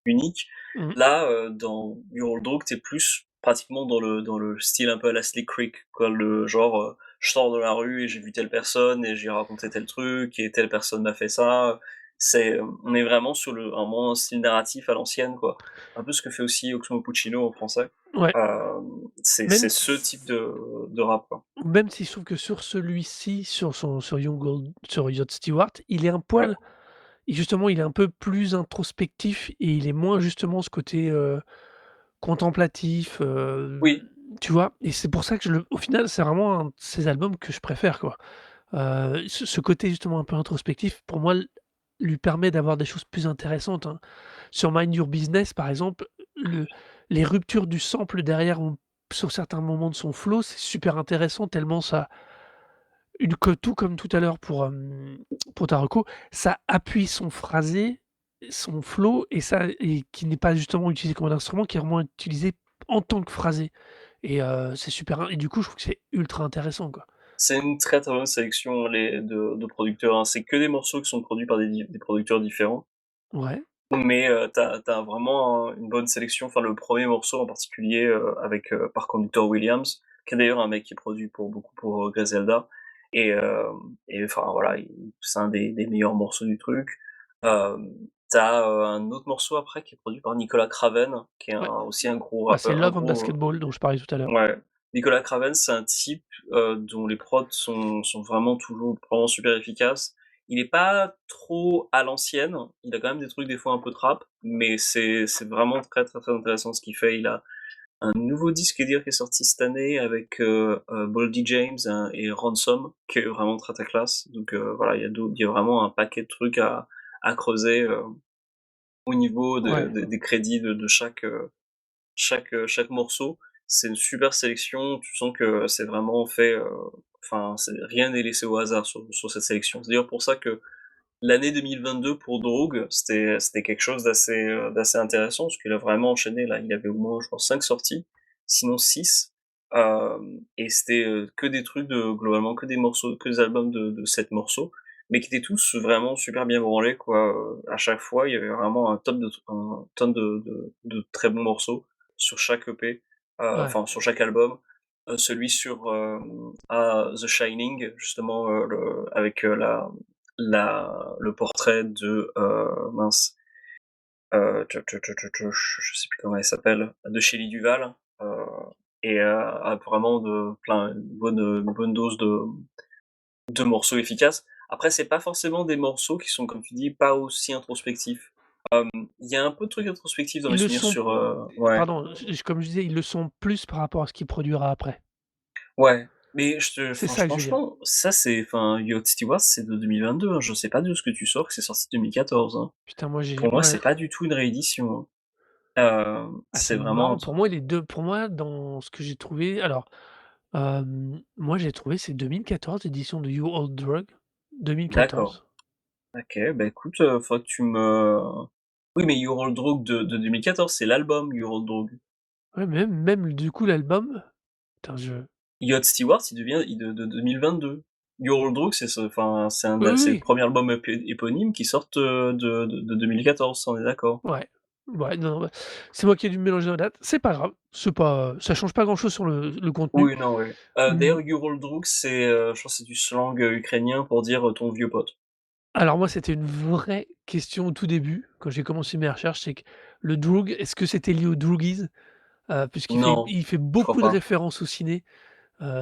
uniques. mmh, Là, dans Your Old Dog, tu plus pratiquement dans le style un peu à la Slick Rick, quoi, le genre, je sors de la rue et j'ai vu telle personne et j'ai raconté tel truc et telle personne m'a fait ça. On est vraiment sur vraiment un style narratif à l'ancienne, quoi. Un peu ce que fait aussi Oxmo Puccino en français. ouais. C'est Même ce type de rap, quoi. même si je trouve que sur celui-ci, sur Young Gold sur Rod Stewart, il est un Ouais, poil et justement, il est un peu plus introspectif et il est moins justement ce côté, contemplatif, oui, tu vois? Et c'est pour ça que je le au final, c'est vraiment un de ses albums que je préfère, quoi. Ce côté justement un peu introspectif, pour moi, lui permet d'avoir des choses plus intéressantes, hein. Sur Mind Your Business, par exemple, le les ruptures du sample derrière ont sur certains moments de son flow, c'est super intéressant tellement ça une que tout comme tout à l'heure pour ta reco, ça appuie son phrasé, son flow et qui n'est pas justement utilisé comme un instrument, qui est vraiment utilisé en tant que phrasé c'est super et du coup, je trouve que c'est ultra intéressant, quoi. c'est une très, très bonne sélection de producteurs, hein. C'est que des morceaux qui sont produits par des producteurs différents, Ouais, mais tu as vraiment une bonne sélection. Enfin, le premier morceau en particulier, avec, par Conductor Williams, qui est d'ailleurs un mec qui produit beaucoup pour, Griselda et enfin voilà, c'est un des meilleurs morceaux du truc. Tu un autre morceau après qui est produit par Nicolas Craven, qui est ouais. aussi un gros Bah, c'est rappeur, un Love and gros, Basketball dont je parlais tout à l'heure. ouais. Nicolas Craven, c'est un type, dont les prods sont vraiment toujours vraiment super efficaces. Il est pas trop à l'ancienne, il a quand même des trucs des fois un peu trap, mais c'est vraiment très, très, très intéressant ce qu'il fait. Il a un nouveau disque dire qui est sorti cette année avec, Boldy James, hein, et Ransom, qui est vraiment très, très classe. Donc, voilà, il y a vraiment un paquet de trucs à creuser, au niveau Ouais, des crédits de chaque morceau. C'est une super sélection, tu sens que c'est vraiment fait, enfin, rien n'est laissé au hasard sur cette sélection. C'est d'ailleurs pour ça que l'année 2022 pour Droog, c'était quelque chose d'assez intéressant, parce qu'il a vraiment enchaîné là, il avait au moins je pense 5 sorties, sinon 6, et c'était, que des trucs globalement que des morceaux, que des albums de 7 morceaux, mais qui étaient tous vraiment super bien branlés quoi, à chaque fois, il y avait vraiment un tonne de très bons morceaux sur chaque EP, ouais. enfin sur chaque album. Celui sur, The Shining justement, avec, le portrait de, mince, je sais plus comment elle s'appelle, de Shelley Duvall, et a vraiment une bonne dose de morceaux efficaces. Après, c'est pas forcément des morceaux qui sont, comme tu dis, pas aussi introspectifs. Il y a un peu de trucs introspectifs dans mes Ils le souvenirs sont sur, ouais, pardon, comme je disais, ils le sont plus par rapport à ce qu'il produira après. ouais, mais je te C'est ça que je veux dire. franchement, ça c'est enfin, Yacht Stewart, c'est de 2022, hein. Je sais pas de ce que tu sors que c'est sorti 2014, hein. Putain, moi j'ai Pour moi, ouais, c'est pas du tout une réédition, hein. ah C'est c'est vraiment un marrant tru pour moi les 2, pour moi dans ce que j'ai trouvé alors, moi j'ai trouvé c'est 2014 édition de You Old Drug, d'accord. 2014. OK, bah, écoute, faudrait que tu me oui, mais Your Old Drogue de 2014, c'est l'album Your Old Drogue. Ouais, même du coup l'album, putain je Yacht Stewart, il de 2022. Your Old Drogue, oui, oui, c'est le oui, premier album éponyme qui sort, de 2014, on est d'accord? ouais, ouais, non, non, bah, c'est moi qui ai dû me mélanger dans les dates, c'est pas grave, c'est pas, ça change pas grand chose sur le contenu. Oui, non, ouais. Mmh, D'ailleurs, Your Old Drogue, je pense que c'est du slang, ukrainien pour dire, ton vieux pote. alors moi c'était une vraie question au tout début, quand j'ai commencé mes recherches, c'est que le droog, est-ce que c'était lié aux droogies? Non, Il fait je crois beaucoup de pas. références au ciné.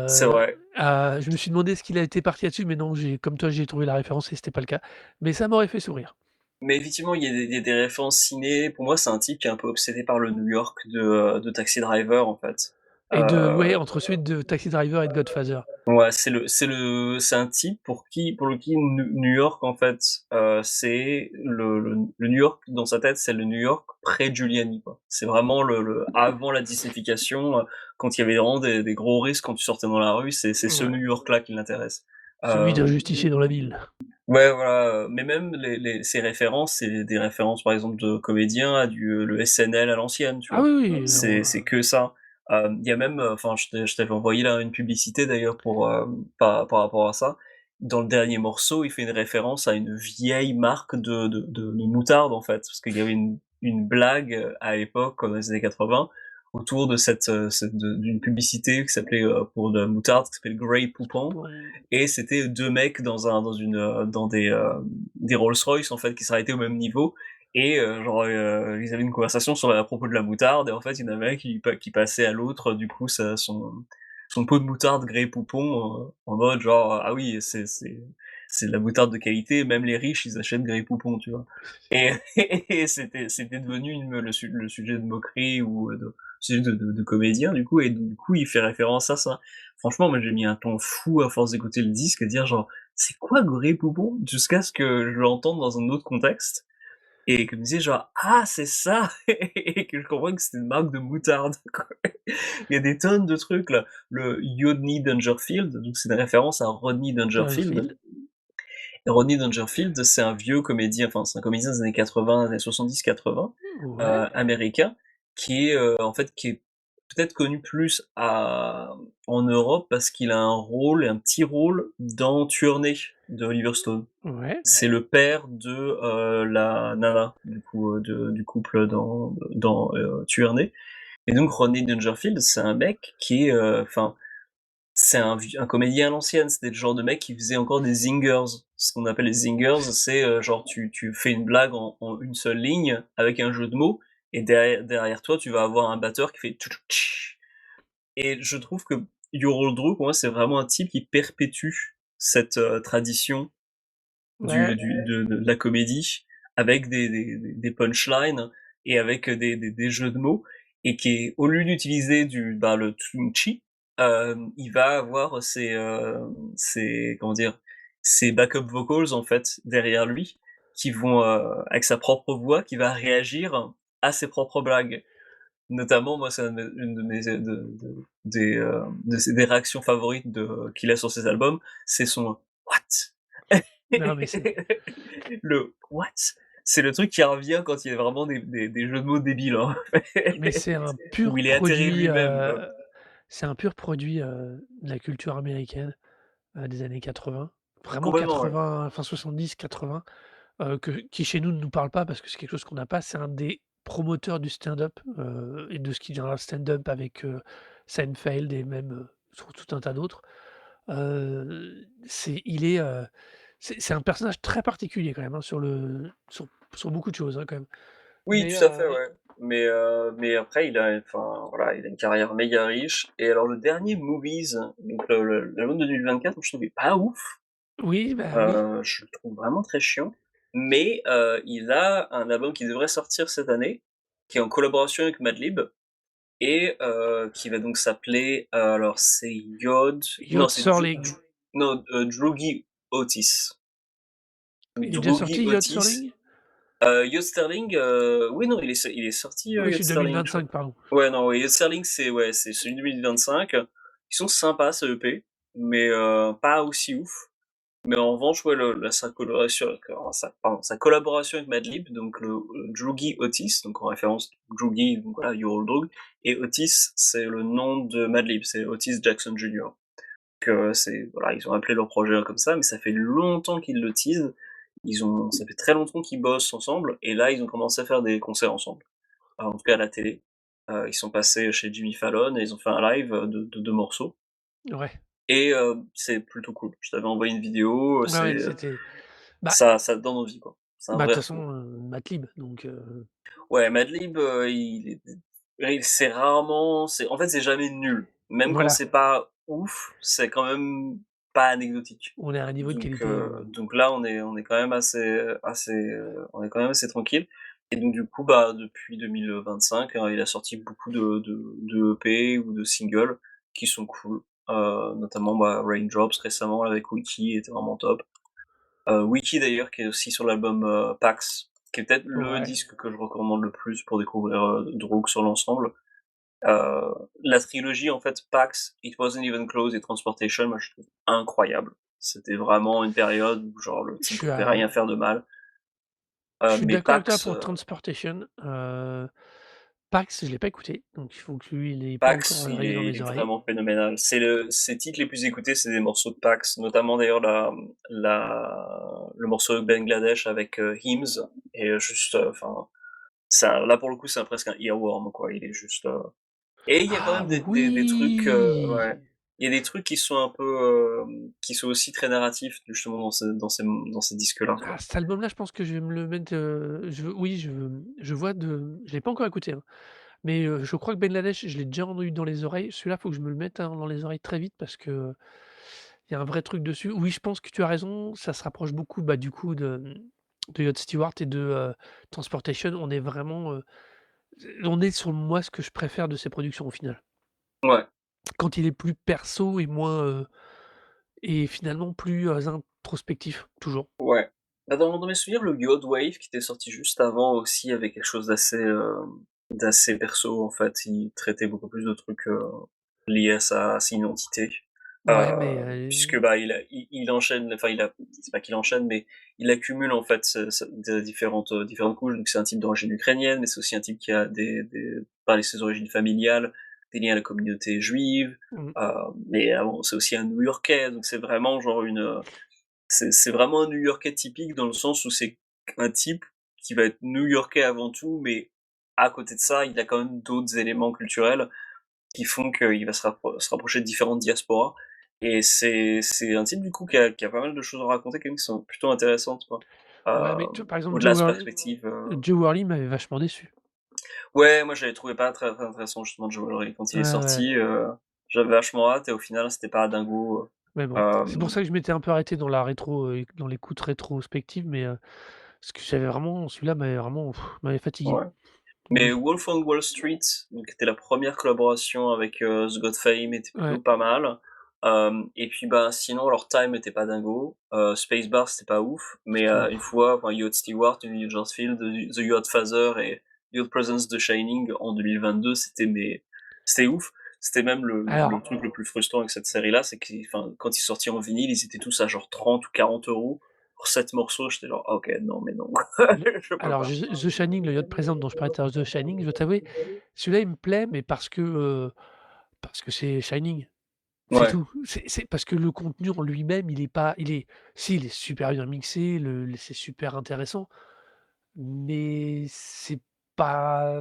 C'est Heu, vrai. je me suis demandé est-ce qu'il a été parti là-dessus, mais non, j'ai comme toi, j'ai trouvé la référence et c'était pas le cas. Mais ça m'aurait fait sourire. Mais effectivement, il y a des références ciné. Pour moi, c'est un type qui est un peu obsédé par le New York de Taxi Driver, en fait. Et de ouais, Heu entre celui de Taxi Driver et de Godfather. Ouais, c'est un type pour le qui New York en fait, c'est le New York dans sa tête, c'est le New York pré-Giuliani, quoi. C'est vraiment le avant la disneyfication, quand il y avait vraiment des gros risques quand tu sortais dans la rue, c'est ce Ouais, New York-là qui l'intéresse. celui d'un Hem, justicier dans la ville. ouais, voilà, mais même les ces références, c'est des références par exemple de comédiens à le SNL à l'ancienne, tu Ah vois? oui, oui, non, C'est que ça. Il y a même, enfin je t'avais envoyé là une publicité d'ailleurs pour, par rapport à ça. Dans le dernier morceau, il fait une référence à une vieille marque de moutarde en fait, parce qu'il y avait une blague, à l'époque, dans les années 80, autour de d'une publicité qui s'appelait, pour de la moutarde, qui s'appelle Grey Poupon, bon, et c'était 2 mecs dans des Rolls-Royce en fait qui s'arrêtaient au même niveau et ils avaient une conversation sur à propos de la moutarde et en fait, il y en avait un qui passait à l'autre du coup son pot de moutarde Grey Poupon, en mode genre: «Ah oui, c'est de la moutarde de qualité, même les riches, ils achètent Grey Poupon», tu vois? Et et c'était devenu le sujet de moquerie ou de sujet de comédien du coup et du coup, il fait référence à ça. Franchement, moi, j'ai mis un temps fou à force d'écouter le disque, à dire genre: «C'est quoi Grey Poupon?» jusqu'à ce que je l'entende dans un autre contexte et que je me disais genre: «Ah, c'est ça!» et que je comprenne que c'était une marque de moutarde, quoi. Il y a des tonnes de trucs là. Le Rodney Dangerfield, donc c'est une référence à Rodney Dangerfield. Field. Et Rodney Dangerfield, c'est un vieux comédien, enfin, c'est un comédien des années 80, années 70-80, Ouais, américain, qui est peut-être connu plus en Europe parce qu'il a un petit rôle dans Tuernay de Oliver Stone. ouais, C'est le père de la nana, du coup, du couple dans Tuernay. Et donc Rodney Dangerfield, c'est un mec qui est, c'est un comédien à l'ancienne, c'était le genre de mec qui faisait encore des zingers. Ce qu'on appelle les zingers, c'est, genre tu fais une blague en une seule ligne avec un jeu de mots et derrière toi, tu vas avoir un batteur qui fait tchouk tch. Et je trouve que Yoro Drew, pour moi, c'est vraiment un type qui perpétue cette, tradition ouais, de la comédie avec des punchlines et avec, des jeux de mots et qui est au lieu d'utiliser le tchountchi, il va avoir ses comment dire? Ses backup vocals en fait derrière lui qui vont, avec sa propre voix qui va réagir à ses propres blagues. Notamment moi c'est une de mes des réactions favorites qu'il a sur ses albums, c'est son «What?» non mais c'est Le what? C'est le truc qui revient quand il y a vraiment des jeux de mots débiles, hein. mais c'est un Où pur il est atterré produit, lui-même, quoi. c'est un pur produit, de la culture américaine, des années 80. Vraiment Complètement, ouais. 80, fin 70-80. Qui chez nous ne nous parle pas parce que c'est quelque chose qu'on n'a pas. C'est un des promoteurs du stand-up, et de ce qui deviendra le stand-up avec, Seinfeld et même, sur tout un tas d'autres. C'est il est, c'est un personnage très particulier quand même, hein, sur beaucoup de choses, hein, quand même. Oui, Mais, tout à fait, ouais. Mais après voilà, il a une carrière méga riche et alors le dernier Movies, donc l'album de 2024, je trouvais pas ouf. Oui, bah, oui. Je le trouve vraiment très chiant, mais il a un album qui devrait sortir cette année, qui est en collaboration avec Madlib et qui va donc s'appeler, alors c'est Yod non Yacht c'est Soaring. non, Druggy Otis. Il est déjà Druggy sorti Yacht Otis. Soaring? Yacht Sterling, oui, non, il est sorti, Oui, Yacht c'est Sterling, tu vois? 2025, pardon. Ouais, non, ouais, Yacht Sterling, c'est ouais, c'est celui de 2025. Ils sont sympas, ces EP, mais pas aussi ouf. Mais en revanche, ouais, sa collaboration avec Madlib, donc le Druggy Otis, donc en référence Druggy, donc voilà, Your Old Drug, et Otis, c'est le nom de Madlib, c'est Otis Jackson Jr. Que c'est voilà, ils ont appelé leur projet comme ça, mais ça fait longtemps qu'ils le teasent. Ça fait très longtemps qu'ils bossent ensemble, et là, ils ont commencé à faire des concerts ensemble. En tout cas à la télé. Ils sont passés chez Jimmy Fallon et ils ont fait un live de 2 morceaux Ouais. et c'est plutôt cool. Je t'avais envoyé une vidéo, Ouais, ouais, c'était bah ça te donne envie, quoi. C'est un de vrai toute retour. façon, Matlib, donc Ouais, Madlib, c'est rarement en fait, c'est jamais nul. Même quand voilà, c'est pas ouf, c'est quand même pas anecdotique. on est à un niveau de qualité, Donc là, on est quand même on est quand même assez tranquille et donc du coup, bah, depuis 2025, il a sorti beaucoup de EP ou de singles qui sont cool. Notamment, bah, Raindrops récemment avec Wiki était vraiment top. Wiki d'ailleurs qui est aussi sur l'album, Pax, qui est peut-être le ouais. disque que je recommande le plus pour découvrir, Droog sur l'ensemble. Heu, la trilogie en fait Pax, It Wasn't Even Close et Transportation, moi je trouve incroyable. C'était vraiment une période où genre le Je type suis pouvait rien à faire de mal. je suis Mais d'accord avec toi Pax, pour Transportation, Pax, je l'ai pas écouté, donc il faut que lui, il est pas encore Pax arrivé dans il mes est oreilles. vraiment phénoménal. Ses titres les plus écoutés, c'est des morceaux de Pax, notamment d'ailleurs le morceau Bangladesh avec, Hymns et juste, enfin ça là pour le coup, c'est presque un earworm quoi, il est juste, et il y a quand Ah même des trucs, oui! ouais, il y a des trucs qui sont un peu, qui sont aussi très narratifs justement dans ces disques-là, Ah, quoi. cet album-là, je pense que je vais me le mettre, oui, je vois je l'ai pas encore écouté, hein, mais je crois que Ben Ladesh, je l'ai déjà eu dans les oreilles. Celui-là, faut que je me le mette, hein, dans les oreilles très vite parce que il y a un vrai truc dessus. Oui, je pense que tu as raison, ça se rapproche beaucoup, bah, du coup de Rod Stewart et de, Transportation. On est sur, moi, ce que je préfère de ses productions, au final. Ouais, Quand il est plus perso et moins, et finalement plus, introspectif, toujours. ouais. Bah, dans mes souvenirs, le God Wave qui était sorti juste avant aussi avait quelque chose d'assez perso, en fait. Il traitait beaucoup plus de trucs, liés à son identité. Ouais, mais, Puisque, bah, il enchaîne, enfin c'est pas qu'il enchaîne, mais il accumule en fait des différentes couches. Donc c'est un type d'origine ukrainienne, mais c'est aussi un type qui a parlé de ses origines familiales, des liens à la communauté juive, mmh, mais bon, c'est aussi un New-Yorkais, donc c'est vraiment genre c'est vraiment un New-Yorkais typique dans le sens où c'est un type qui va être New-Yorkais avant tout, mais à côté de ça, il a quand même d'autres éléments culturels qui font qu'il va se rapprocher de différentes diasporas et c'est un type du coup qui a pas mal de choses à raconter quand même qui sont plutôt intéressantes quoi. ouais, mais tu vois, par exemple, Au-delà de sa perspective, Joe Worley m'avait vachement déçu. ouais, moi j'avais trouvé pas très, très intéressant justement Joe Ellery quand il Ouais, est ouais, sorti, j'avais vachement hâte et au final c'était pas dingo, mais bon, c'est pour hem, ça que je m'étais un peu arrêté dans la rétro, dans l'écoute rétrospective, mais, parce que j'avais vraiment celui-là m'avait vraiment m'avait fatigué. ouais. Mais Donc Wolf on Wall Street, donc qui était la première collaboration avec, The God Fame était ouais, plutôt pas mal. Et puis, bah, sinon alors Time était pas dingo, Spacebar c'était pas ouf, mais c'était une ouf. fois, enfin Yacht Stewart, New Field, The Yacht Father et The Presence de Shining en 2022, c'était ouf. C'était même le Alors truc le plus frustrant avec cette série-là, c'est que enfin, quand ils sont sortis en vinyle, ils étaient tous à genre 30 ou 40 € pour 7 morceaux. J'étais genre: «Ah OK, non mais non, le je peux alors pas». The Shining, le yacht présent dont je parlais tout à l'heure, The Shining, je dois t'avouer, celui-là, il me plaît, mais parce que c'est Shining, c'est Ouais, tout. C'est parce que le contenu en lui-même, il est pas il est si, il est super bien mixé, c'est super intéressant, mais c'est pas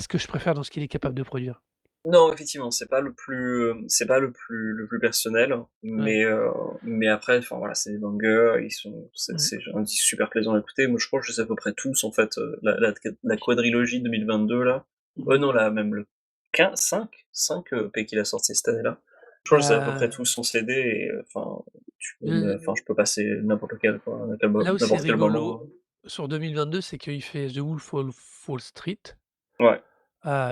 ce que je préfère dans ce qu'il est capable de produire. non, effectivement, c'est pas le plus personnel, Ouais. mais après, enfin voilà, c'est des bangers, Mmh. c'est un disque super plaisant à écouter. Moi, je crois que je les ai à peu près tous en fait, la quadrilogie 2022 là. Mmh. Non, là même le 5 EP qu'il a sorti cette année-là. Je crois que je les ai à peu près Bah, tous en CD et enfin, enfin, je peux passer n'importe lequel, quoi, Là où c'est n'importe quel rigolo moment. sur 2022, c'est qu'il fait The Wolf of Wall Street, Ouais,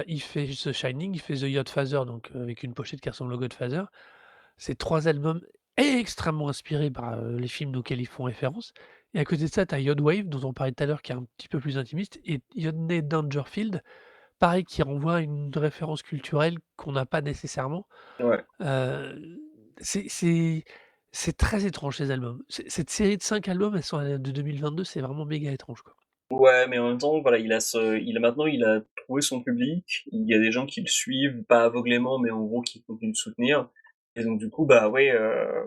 il fait The Shining, il fait The Godfather, donc avec une pochette qui ressemble au Godfather. C'est 3 albums extrêmement inspirés par, les films auxquels ils font référence et à côté de ça, tu as Yod Wave dont on parlait tout à l'heure qui est un petit peu plus intimiste et Rodney Dangerfield, pareil qui renvoie à une référence culturelle qu'on n'a pas nécessairement. ouais. Heu, c'est c'est c'est très étrange ces albums. Cette série de 5 albums, elles sont, de 2022, c'est vraiment méga étrange, quoi. Ouais, mais en même temps, voilà, il a trouvé son public. Il y a des gens qui le suivent, pas aveuglément, mais en gros qui continuent de soutenir. Et donc du coup, bah ouais,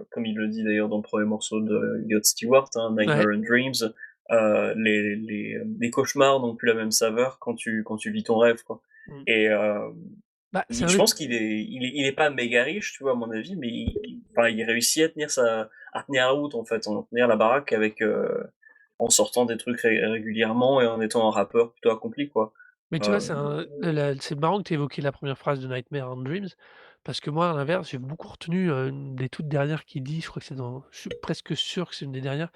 comme il le dit d'ailleurs dans le premier morceau de Rod Stewart, hein, Ouais. Nightmare and Dreams, les cauchemars n'ont plus la même saveur quand tu vis ton rêve, quoi. Mmh. Et Bah, c'est un je des pense il est pas méga riche, tu vois, à mon avis, mais enfin, il réussit à tenir la route, en fait, à tenir la baraque avec, en sortant des trucs régulièrement et en étant un rappeur plutôt accompli, quoi. mais tu vois, Hem, c'est marrant que tu aies évoqué la première phrase de Nightmare and Dreams parce que moi, à l'inverse, j'ai beaucoup retenu, une des toutes dernières qu'il dit, je crois que c'est dans je suis presque sûr que c'est une des dernières,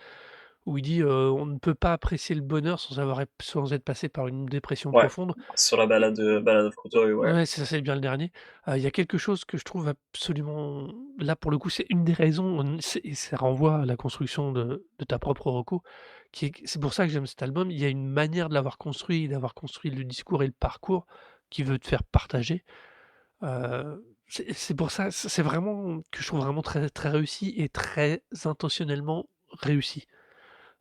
où il dit, «On ne peut pas apprécier le bonheur sans être passé par une dépression ouais, profonde» sur la et Ballad of Cthulhu, ouais. ouais, c'est ça, c'est bien le dernier. Il y a quelque chose que je trouve absolument là, pour le coup, c'est une des raisons, c'est et ça renvoie à la construction de ta propre reco, qui est c'est pour ça que j'aime cet album. Il y a une manière de l'avoir construit, d'avoir construit le discours et le parcours qu'il veut te faire partager. C'est pour ça, c'est vraiment que je trouve vraiment très, très réussi et très intentionnellement réussi.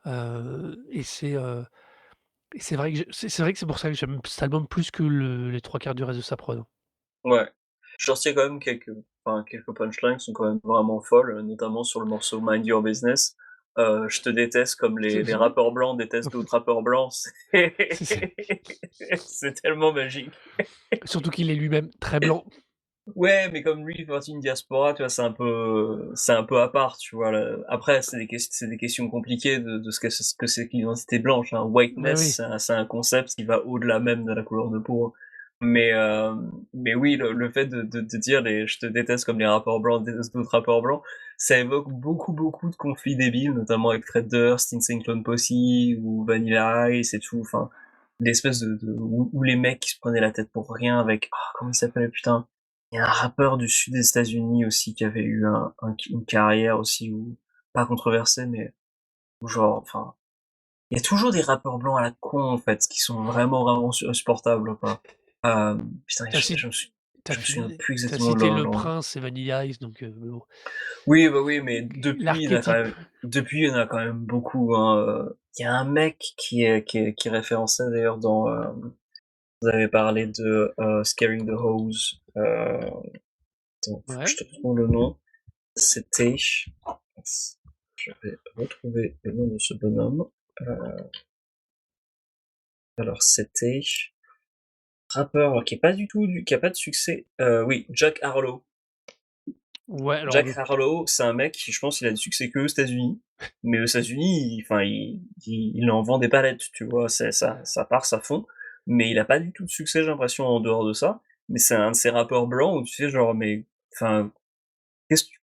Et c'est vrai que c'est vrai que c'est pour ça que j'aime cet album plus que les 3/4 du reste de sa prod, hein. Ouais. Je retiens quand même quelques punchlines sont quand même vraiment folles, notamment sur le morceau Mind Your Business. Je te déteste comme les rappeurs blancs détestent d'autres rappeurs blancs. C'est C'est tellement magique. surtout qu'il est lui-même très blanc. Ouais, mais comme lui, il fait partie d'une diaspora, tu vois, c'est un peu à part, tu vois. Après, c'est des questions compliquées de ce que c'est que l'identité blanche, hein. Bah, Whiteness, oui. c'est un concept qui va au-delà même de la couleur de peau, hein. Mais, mais oui, le fait de dire je te déteste comme les rappeurs blancs détestent d'autres rappeurs blancs, ça évoque beaucoup de conflits débiles, notamment avec Fred Durst, Insane Clown Posse ou Vanilla Ice et tout. Enfin, l'espèce où les mecs qui se prenaient la tête pour rien avec, comment il s'appelait, putain? Il y a un rappeur du sud des États-Unis aussi qui avait eu une carrière aussi où, pas controversée, mais où genre, enfin, il y a toujours des rappeurs blancs à la con en fait, qui sont vraiment insupportables, quoi. Putain, Tu cit tu je me souviens plus tu exactement de cité Le leur. Prince et Vanilla Ice donc mais bon. Oui, bah oui, mais L'archétype. depuis il y en a quand même beaucoup, hein. Il y a un mec qui est référencé d'ailleurs dans. Vous avez parlé de Scaring the Hose. Attends, faut que je Ouais. te retrouve le nom. C'était. Je vais retrouver le nom de ce bonhomme. Euh, alors c'était rappeur qui est pas du tout qui a pas de succès. Oui, Jack Harlow. Ouais, alors Jack le Harlow, c'est un mec qui, je pense, il a du succès que aux États-Unis. Mais aux États-Unis, enfin, il en vend des palettes, tu vois. Ça part, ça fond. Mais il a pas du tout de succès, j'ai l'impression, en dehors de ça. Mais c'est un de ces rappeurs blancs où tu sais, genre, mais, enfin,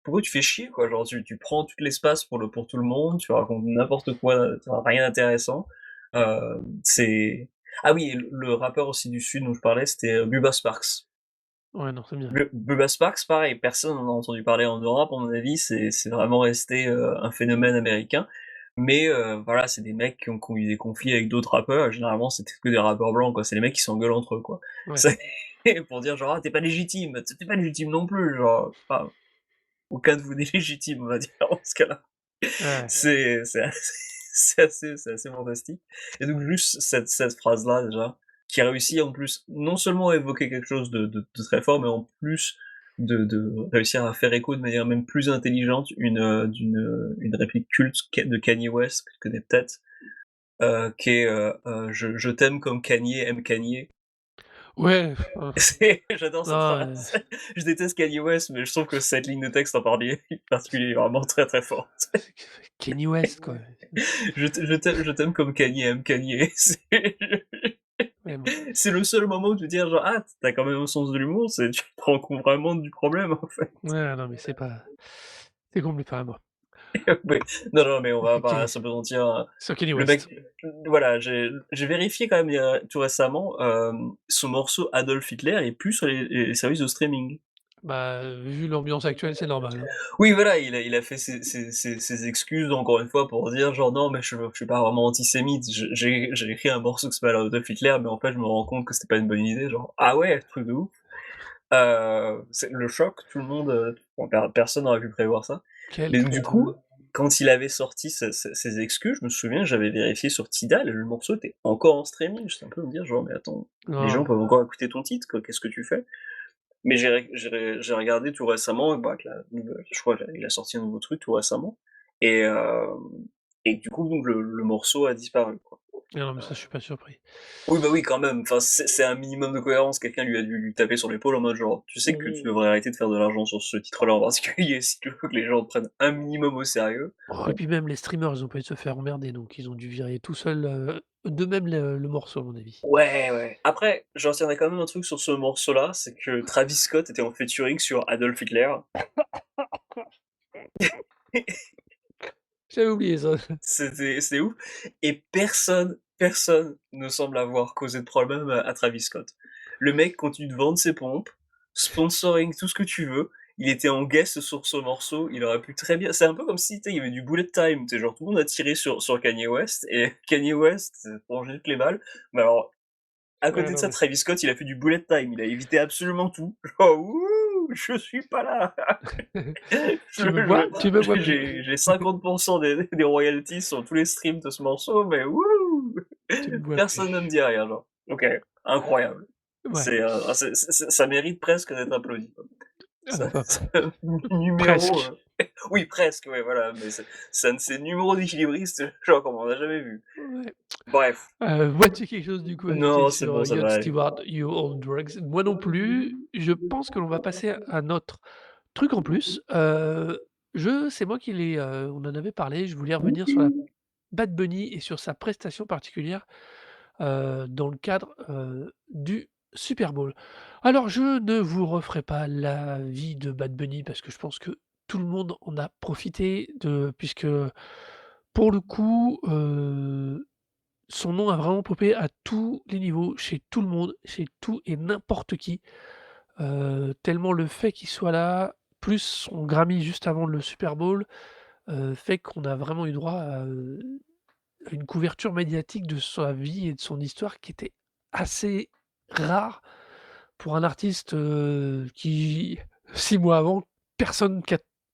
pourquoi tu fais chier, quoi? Genre, tu prends tout l'espace pour tout le monde, tu racontes n'importe quoi, rien d'intéressant. C'est. Ah oui, et le rappeur aussi du Sud dont je parlais, c'était Bubba Sparks. ouais, non, c'est bien. Bubba Sparks, pareil, personne n'en a entendu parler en Europe, à mon avis, c'est vraiment resté un phénomène américain. Mais voilà, c'est des mecs qui ont eu des conflits avec d'autres rappeurs, et généralement c'était que des rappeurs blancs, quoi. C'est les mecs qui s'engueulent entre eux, quoi. Ouais. C'est pour dire genre: «Ah, t'es pas légitime non plus», genre, enfin, aucun de vous n'est légitime, on va dire, dans ce cas-là. Ouais. C'est assez c'est assez fantastique et donc juste cette phrase-là déjà, qui a réussi en plus, non seulement à évoquer quelque chose de très fort, mais en plus de réussir à faire écho de manière même plus intelligente une réplique culte de Kanye West, que tu connais peut-être, qui est, «Je t'aime comme Kanye aime Kanye». Ouais, J'adore cette non, phrase. Je déteste Kanye West, mais je trouve que cette ligne de texte en particulier est vraiment très forte. c'est Kanye West, quoi. Je t'aime comme Kanye aime Kanye. Ouais, bon, C'est le seul moment où tu te dis genre: «Ah, t'as quand même un sens de l'humour», tu te rends compte vraiment du problème, en fait. ouais, non, mais c'est complètement à moi. Oui. Non, non, mais on va pas OK. se mentir, Sur Kanye le mec West. voilà, j'ai vérifié quand même tout récemment, son morceau Adolf Hitler est plus sur les services de streaming. Bah, vu l'ambiance actuelle, c'est normal, hein. Oui, voilà, il a fait ses excuses encore une fois pour dire genre: «Non, mais je suis pas vraiment antisémite, j'ai écrit un morceau qui s'appelle Adolf Hitler, mais en fait, je me rends compte que c'était pas une bonne idée», genre: «Ah ouais, truc de ouf». C'est le choc, tout le monde, bon, personne n'aurait pu prévoir ça. Quel Mais donc du truc de coup, ouf. quand il avait sorti ses excuses, je me souviens que j'avais vérifié sur Tidal et le morceau était encore en streaming. J'étais un peu me dire genre: «Mais attends, les gens Non. peuvent encore écouter ton titre, quoi, qu'est-ce que tu fais?» Mais j'ai regardé tout récemment, bah, que la nouvelle je crois qu'il a sorti un nouveau truc tout récemment et du coup donc le morceau a disparu, quoi. Ah non, mais ça, je suis pas surpris. Oui, bah, oui, quand même, enfin, c'est un minimum de cohérence. Quelqu'un lui a dû lui taper sur l'épaule en mode genre: «Tu sais que tu devrais arrêter de faire de l'argent sur ce titre-là en particulier si tu veux que les gens te prennent un minimum au sérieux». Oh et puis même les streamers, ils ont pas envie de se faire emmerder, donc ils ont dû virer tout seuls, d'eux-mêmes le morceau, à mon avis. Ouais, ouais. Après, j'en retiendrai quand même un truc sur ce morceau-là, c'est que Travis Scott était en featuring sur Adolf Hitler. J'avais oublié ça. C'était ouf et personne ne semble avoir causé de problème à Travis Scott. Le mec continue de vendre ses pompes, sponsoring, tout ce que tu veux. Il était en guest sur ce morceau, il aurait pu très bien c'est un peu comme si, tu sais, il y avait du bullet time, tu sais, genre tout le monde a tiré sur Kanye West et Kanye West prend juste les balles. Mais alors, à Ouais, côté de non, ça, mais Travis Scott, il a fait du bullet time, il a évité absolument tout. Genre: «Wouh! Je suis pas là!» tu me vois plus. J'ai 50% des royalties sur tous les streams de ce morceau, mais wouh! Tu me vois Personne ne me plus. dit rien, genre. OK, incroyable. Ouais, Ça mérite presque d'être applaudi, quoi. ah bah, C'est un numéro, presque. oui presque, ouais, voilà, mais c'est un de ces numéros d'équilibristes, genre comme on n'a jamais vu. Ouais. Bref, Vois-tu quelque chose du coup à ajouter non, c'est sur, bon, ça Ian va aller. Stewart, You Own Drugs? Moi non plus. Je pense que l'on va passer à notre truc en plus. C'est moi qui on en avait parlé, je voulais revenir sur la Bad Bunny et sur sa prestation particulière, dans le cadre, du Super Bowl. Alors je ne vous referai pas la vie de Bad Bunny parce que je pense que tout le monde en a profité puisque pour le coup, son nom a vraiment popé à tous les niveaux, chez tout le monde, chez tout et n'importe qui, tellement le fait qu'il soit là, plus son Grammy juste avant le Super Bowl, fait qu'on a vraiment eu droit à une couverture médiatique de sa vie et de son histoire qui était assez rare pour un artiste, qui 6 mois avant, personne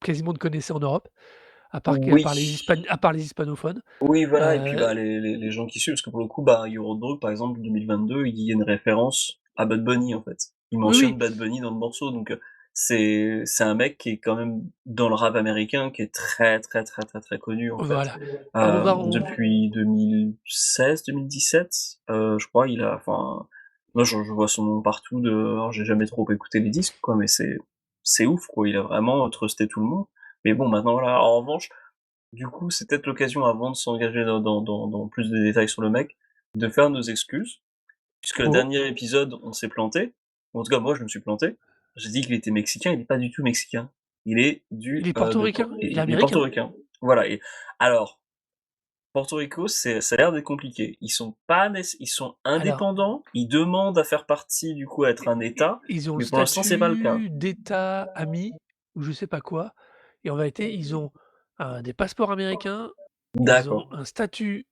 quasiment ne connaissait en Europe, Oui. à part les hispanophones. Oui, voilà, et puis, Heu, bah, les gens qui suivent, parce que pour le coup, bah, Eurodog, par exemple, 2022, il y a une référence à Bad Bunny, en fait. Il oui, mentionne oui, Bad Bunny dans le morceau, donc c'est un mec qui est quand même dans le rap américain, qui est très, très, très, très, très connu, en fait. voilà. On Depuis 2016-2017, je crois, enfin, moi, je vois son nom partout alors j'ai jamais trop écouté les disques, quoi, mais c'est ouf, quoi. Il a vraiment trusté tout le monde. Mais bon, maintenant, voilà, en revanche, du coup, c'est peut-être l'occasion avant de s'engager dans plus de détails sur le mec, de faire nos excuses, puisque le pour dernier épisode, on s'est planté. En tout cas, moi, je me suis planté. J'ai dit qu'il était mexicain, il est pas du tout mexicain. Il est il est portoricain, il est il est américain. portoricain. Voilà. Et alors, Porto Rico, ça a l'air d'être compliqué. Ils sont Alors, indépendants, ils demandent à faire partie, du coup, à être i un i État, ils ont le mais pour l'instant, c'est pas le cas. statut d'État ami ou je sais pas quoi et en réalité, ils ont, des passeports américains, ils ont D'accord, un statut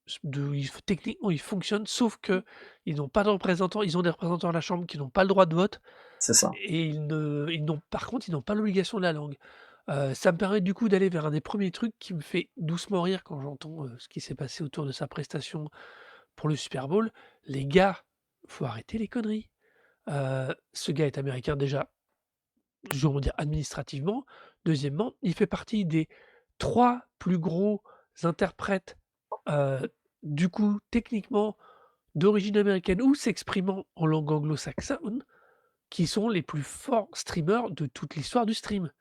techniquement, ils fonctionnent, sauf qu'ils n'ont pas de représentants. Ils ont des représentants à la chambre qui n'ont pas le droit de vote c'est ça. et ils n'ont par contre, ils n'ont pas l'obligation de la langue. Ça me permet du coup d'aller vers un des premiers trucs qui me fait doucement rire quand j'entends, ce qui s'est passé autour de sa prestation pour le Super Bowl. Les gars, faut arrêter les conneries. Ce gars est américain déjà, je vais dire administrativement. Deuxièmement, il fait partie des 3 plus gros interprètes, du coup, techniquement, d'origine américaine ou s'exprimant en langue anglo-saxonne, qui sont les plus forts streamers de toute l'histoire du stream.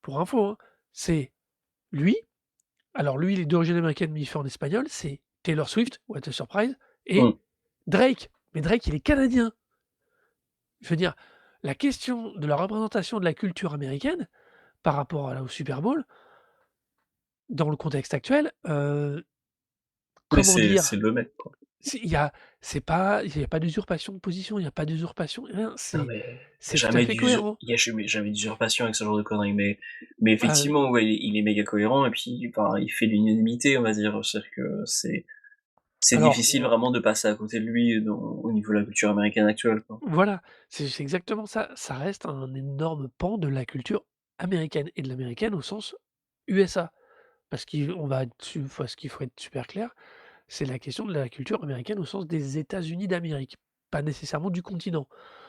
Pour info, hein, c'est lui, alors lui, il est d'origine américaine, mais il fait en espagnol, c'est Taylor Swift, what a surprise, Mmh. et Drake. Mais Drake, il est canadien. Je veux dire, la question de la représentation de la culture américaine par rapport au Super Bowl, dans le contexte actuel, Oui, comment c'est dire? le mec, quoi. C'est il y a il y a pas d'usurpation de position, il y a pas d'usurpation, rien, Non mais c'est tout à fait cohérent. il y a jamais d'usurpation avec ce genre de conneries, mais Heu, effectivement, ouais, il est méga cohérent et puis, enfin, il fait l'unanimité, on va dire. C'est-à-dire que c'est alors difficile vraiment de passer à côté de lui au niveau de la culture américaine actuelle, quoi. voilà, c'est exactement ça. Ça reste un énorme pan de la culture américaine et de l'américaine au sens USA. Parce qu'on va dessus faut ce qu'il faut être super clair, c'est la question de la culture américaine au sens des États-Unis d'Amérique, pas nécessairement du continent.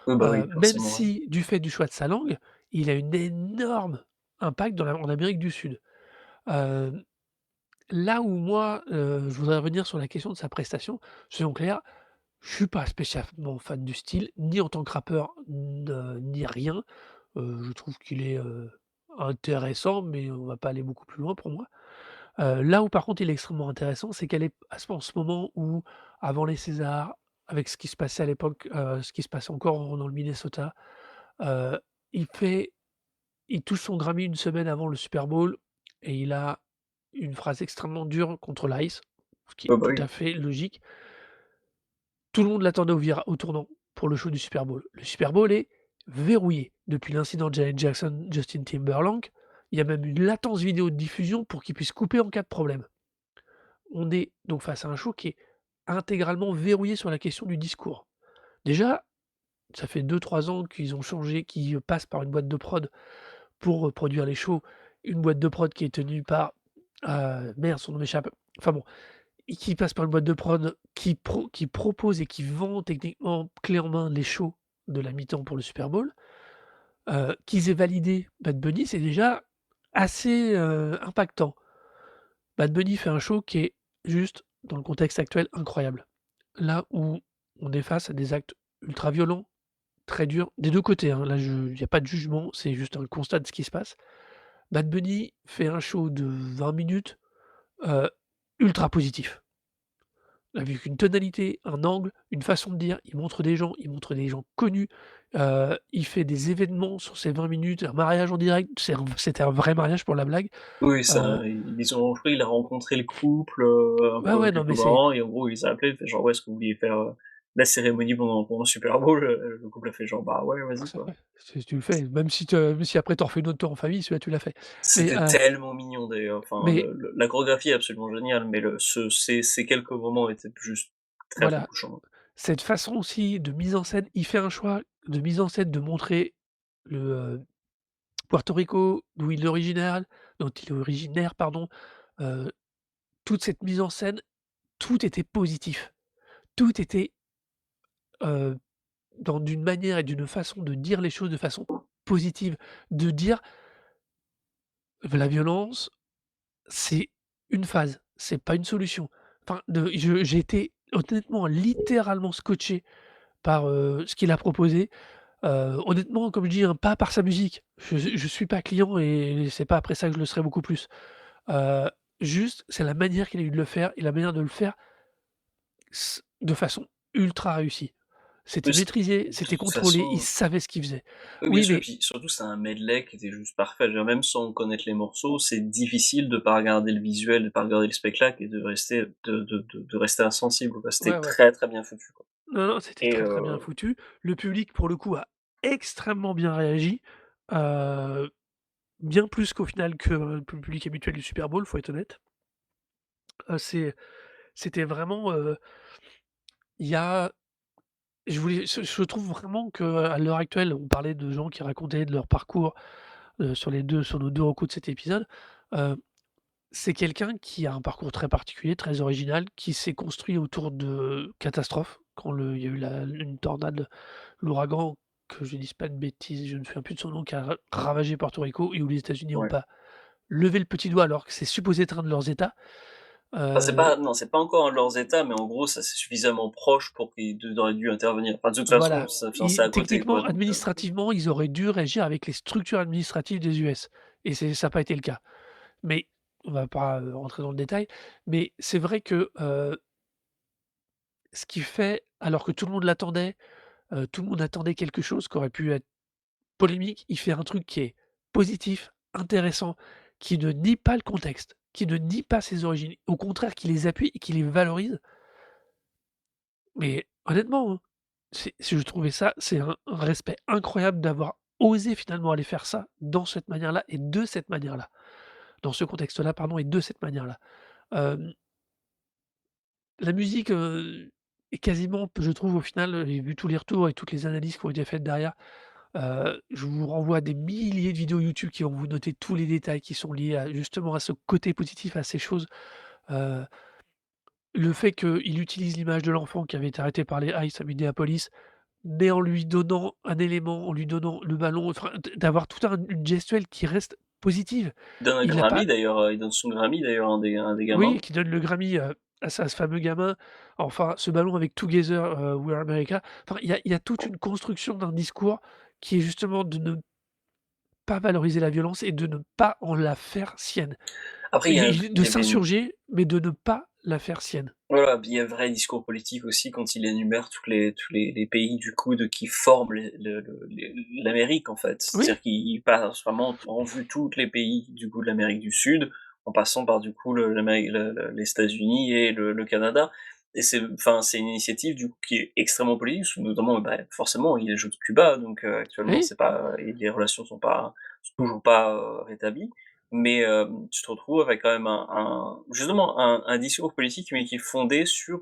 Oui, bah, oui, Même forcément, ouais. si, du fait du choix de sa langue, il a une énorme impact en Amérique du Sud. Hem, Là où moi, je voudrais revenir sur la question de sa prestation, soyons clairs, je suis pas spécialement fan du style, ni en tant que rappeur, ni rien. Je trouve qu'il est, intéressant, mais on va pas aller beaucoup plus loin pour moi. Là où par contre il est extrêmement intéressant, c'est qu'elle est à ce moment où, avant les Césars, avec ce qui se passait à l'époque, ce qui se passe encore dans le Minnesota, heu, il fait il touche son Grammy une semaine avant le Super Bowl et il a une phrase extrêmement dure contre l'ICE, ce qui est Oui, bah, tout oui. à fait logique. Tout le monde l'attendait au tournant pour le show du Super Bowl. Le Super Bowl est verrouillé depuis l'incident de Janet Jackson, Justin Timberlake. Il y a même une latence vidéo de diffusion pour qu'il puisse couper en cas de problème. On est donc face à un show qui est intégralement verrouillé sur la question du discours. Déjà, ça fait 2 3 ans qu'ils ont changé, qu'ils passent par une boîte de prod pour, produire les shows. Une boîte de prod qui est tenue par, merde, son nom m'échappe. Enfin bon, et qui passe par une boîte de prod qui propose et qui vend techniquement clé en main les shows de la mi-temps pour le Super Bowl. Qu'ils aient validé Bad Bunny, c'est déjà assez, impactant. Bad Bunny fait un show qui est juste, dans le contexte actuel, incroyable. Là où on est face à des actes ultra violents, très durs, des 2 côtés, hein. Là, il y a pas de jugement, c'est juste un constat de ce qui se passe. Bad Bunny fait un show de 20 minutes, heu, ultra positif. Avec une tonalité, un angle, une façon de dire, il montre des gens connus, il fait des événements sur ces 20 minutes, un mariage en direct, c'était un vrai mariage pour la blague. Oui, Heu, ça, ils ont je crois il a rencontré le couple, un ouais, peu ouais, non, quelques mais mois avant et en gros, il les a appelés, il fait genre: «Ouais, est-ce que vous vouliez faire, la cérémonie pendant le Super Bowl?» Le couple a fait genre: «Bah, ouais, vas-y, c'est quoi». vrai, si tu le fais, même si après tu en refais une autre toi en famille, celui-là tu l'as fait. Mais, C'était tellement mignon d'ailleurs, enfin mais la chorégraphie est absolument géniale, mais ces quelques moments étaient juste très, très voilà, touchants. cette façon aussi de mise en scène, il fait un choix de mise en scène de montrer le, Puerto Rico, d'où il est originaire dont il est originaire, pardon, heu, toute cette mise en scène, tout était positif. Tout était, heu, dans d'une manière et d'une façon de dire les choses de façon positive, de dire: «La violence, c'est une phase, c'est pas une solution». Enfin, j'ai été honnêtement, littéralement scotché par, ce qu'il a proposé. Honnêtement, comme je dis, hein, pas par sa musique. Je suis pas client et c'est pas après ça que je le serai beaucoup plus. Heu, Juste, c'est la manière qu'il a eu de le faire et la manière de le faire de façon ultra réussie. C'était Oui, c maîtrisé, de c'était toute contrôlé, il façon savait ce qu'il faisait. oui, bien Oui, sûr et mais puis surtout c'est un medley qui était juste parfait. Je veux dire même sans connaître les morceaux, c'est difficile de pas regarder le visuel, de pas regarder le spectacle et de rester insensible, quoi. C'était ouais, ouais. très, très bien foutu, quoi Non, non, c'était et très, très bien foutu. Le public, pour le coup, a extrêmement bien réagi, heu, bien plus qu'au final que le public habituel du Super Bowl, faut être honnête. C'était vraiment, il y a je trouve vraiment qu'à l'heure actuelle, on parlait de gens qui racontaient de leur parcours, sur nos 2 recos de cet épisode. Heu, c'est quelqu'un qui a un parcours très particulier, très original, qui s'est construit autour de catastrophes. Quand il y a eu une tornade, l'ouragan, que je dise pas de bêtises, je ne me souviens plus de son nom, qui a ravagé Porto Rico et où les États-Unis n'ont ouais. pas levé le petit doigt alors que c'est supposé être un de leurs États. Enfin c'est Heu, pas non, c'est pas encore un de leurs états, mais en gros ça c'est suffisamment proche pour qu'ils auraient dû intervenir. Enfin de toute façon, voilà, ça enfin c'est ils à côté, techniquement, quoi, donc administrativement, ils auraient dû réagir avec les structures administratives des US et ça a pas été le cas. Mais on va pas, rentrer dans le détail, mais c'est vrai que, ce qu'il fait, alors que tout le monde l'attendait, tout le monde attendait quelque chose qui aurait pu être polémique, il fait un truc qui est positif, intéressant, qui ne nie pas le contexte. qui ne nie pas ses origines, au contraire qui les appuie et qui les valorise. Mais honnêtement, hein, je trouvais ça, c'est un respect incroyable d'avoir osé finalement aller faire ça dans cette manière-là et de cette manière-là. Dans ce contexte-là, pardon, et de cette manière-là. Hem, la musique, est quasiment, je trouve au final, j'ai vu tous les retours et toutes les analyses qui ont été faites derrière. Je vous renvoie à des milliers de vidéos YouTube qui vont vous noter tous les détails qui sont liés à justement à ce côté positif, à ces choses. Heu, le fait qu'il utilise l'image de l'enfant qui avait été arrêté par les ICE à Minneapolis, mais en lui donnant un élément, en lui donnant le ballon, enfin d'avoir tout une gestuelle qui reste positive. Il donne un Il a pas Grammy d'ailleurs, il donne son Grammy d'ailleurs à un des Oui, gamins. qui donne le Grammy, à ce fameux gamin. Enfin, ce ballon avec Together, We Are America. Enfin, il y a toute une construction d'un discours qui est justement de ne pas valoriser la violence et de ne pas en la faire sienne. Après il y a un Et tr de il y avait une s'insurger, mais de ne pas la faire sienne. voilà, puis il y a un vrai discours politique aussi quand il énumère tous les pays du coude qui forment l'Amérique en fait. Oui, C'est-à-dire qu'il passe vraiment en vue tous les pays du coup de l'Amérique du Sud, en passant par du coup les États-Unis et le Canada et c'est une initiative du coup qui est extrêmement politique, notamment, bah, forcément il ajoute Cuba donc actuellement oui, c'est pas et les relations sont toujours pas, rétablies. Mais tu te retrouves avec quand même justement un discours politique, mais qui est fondé sur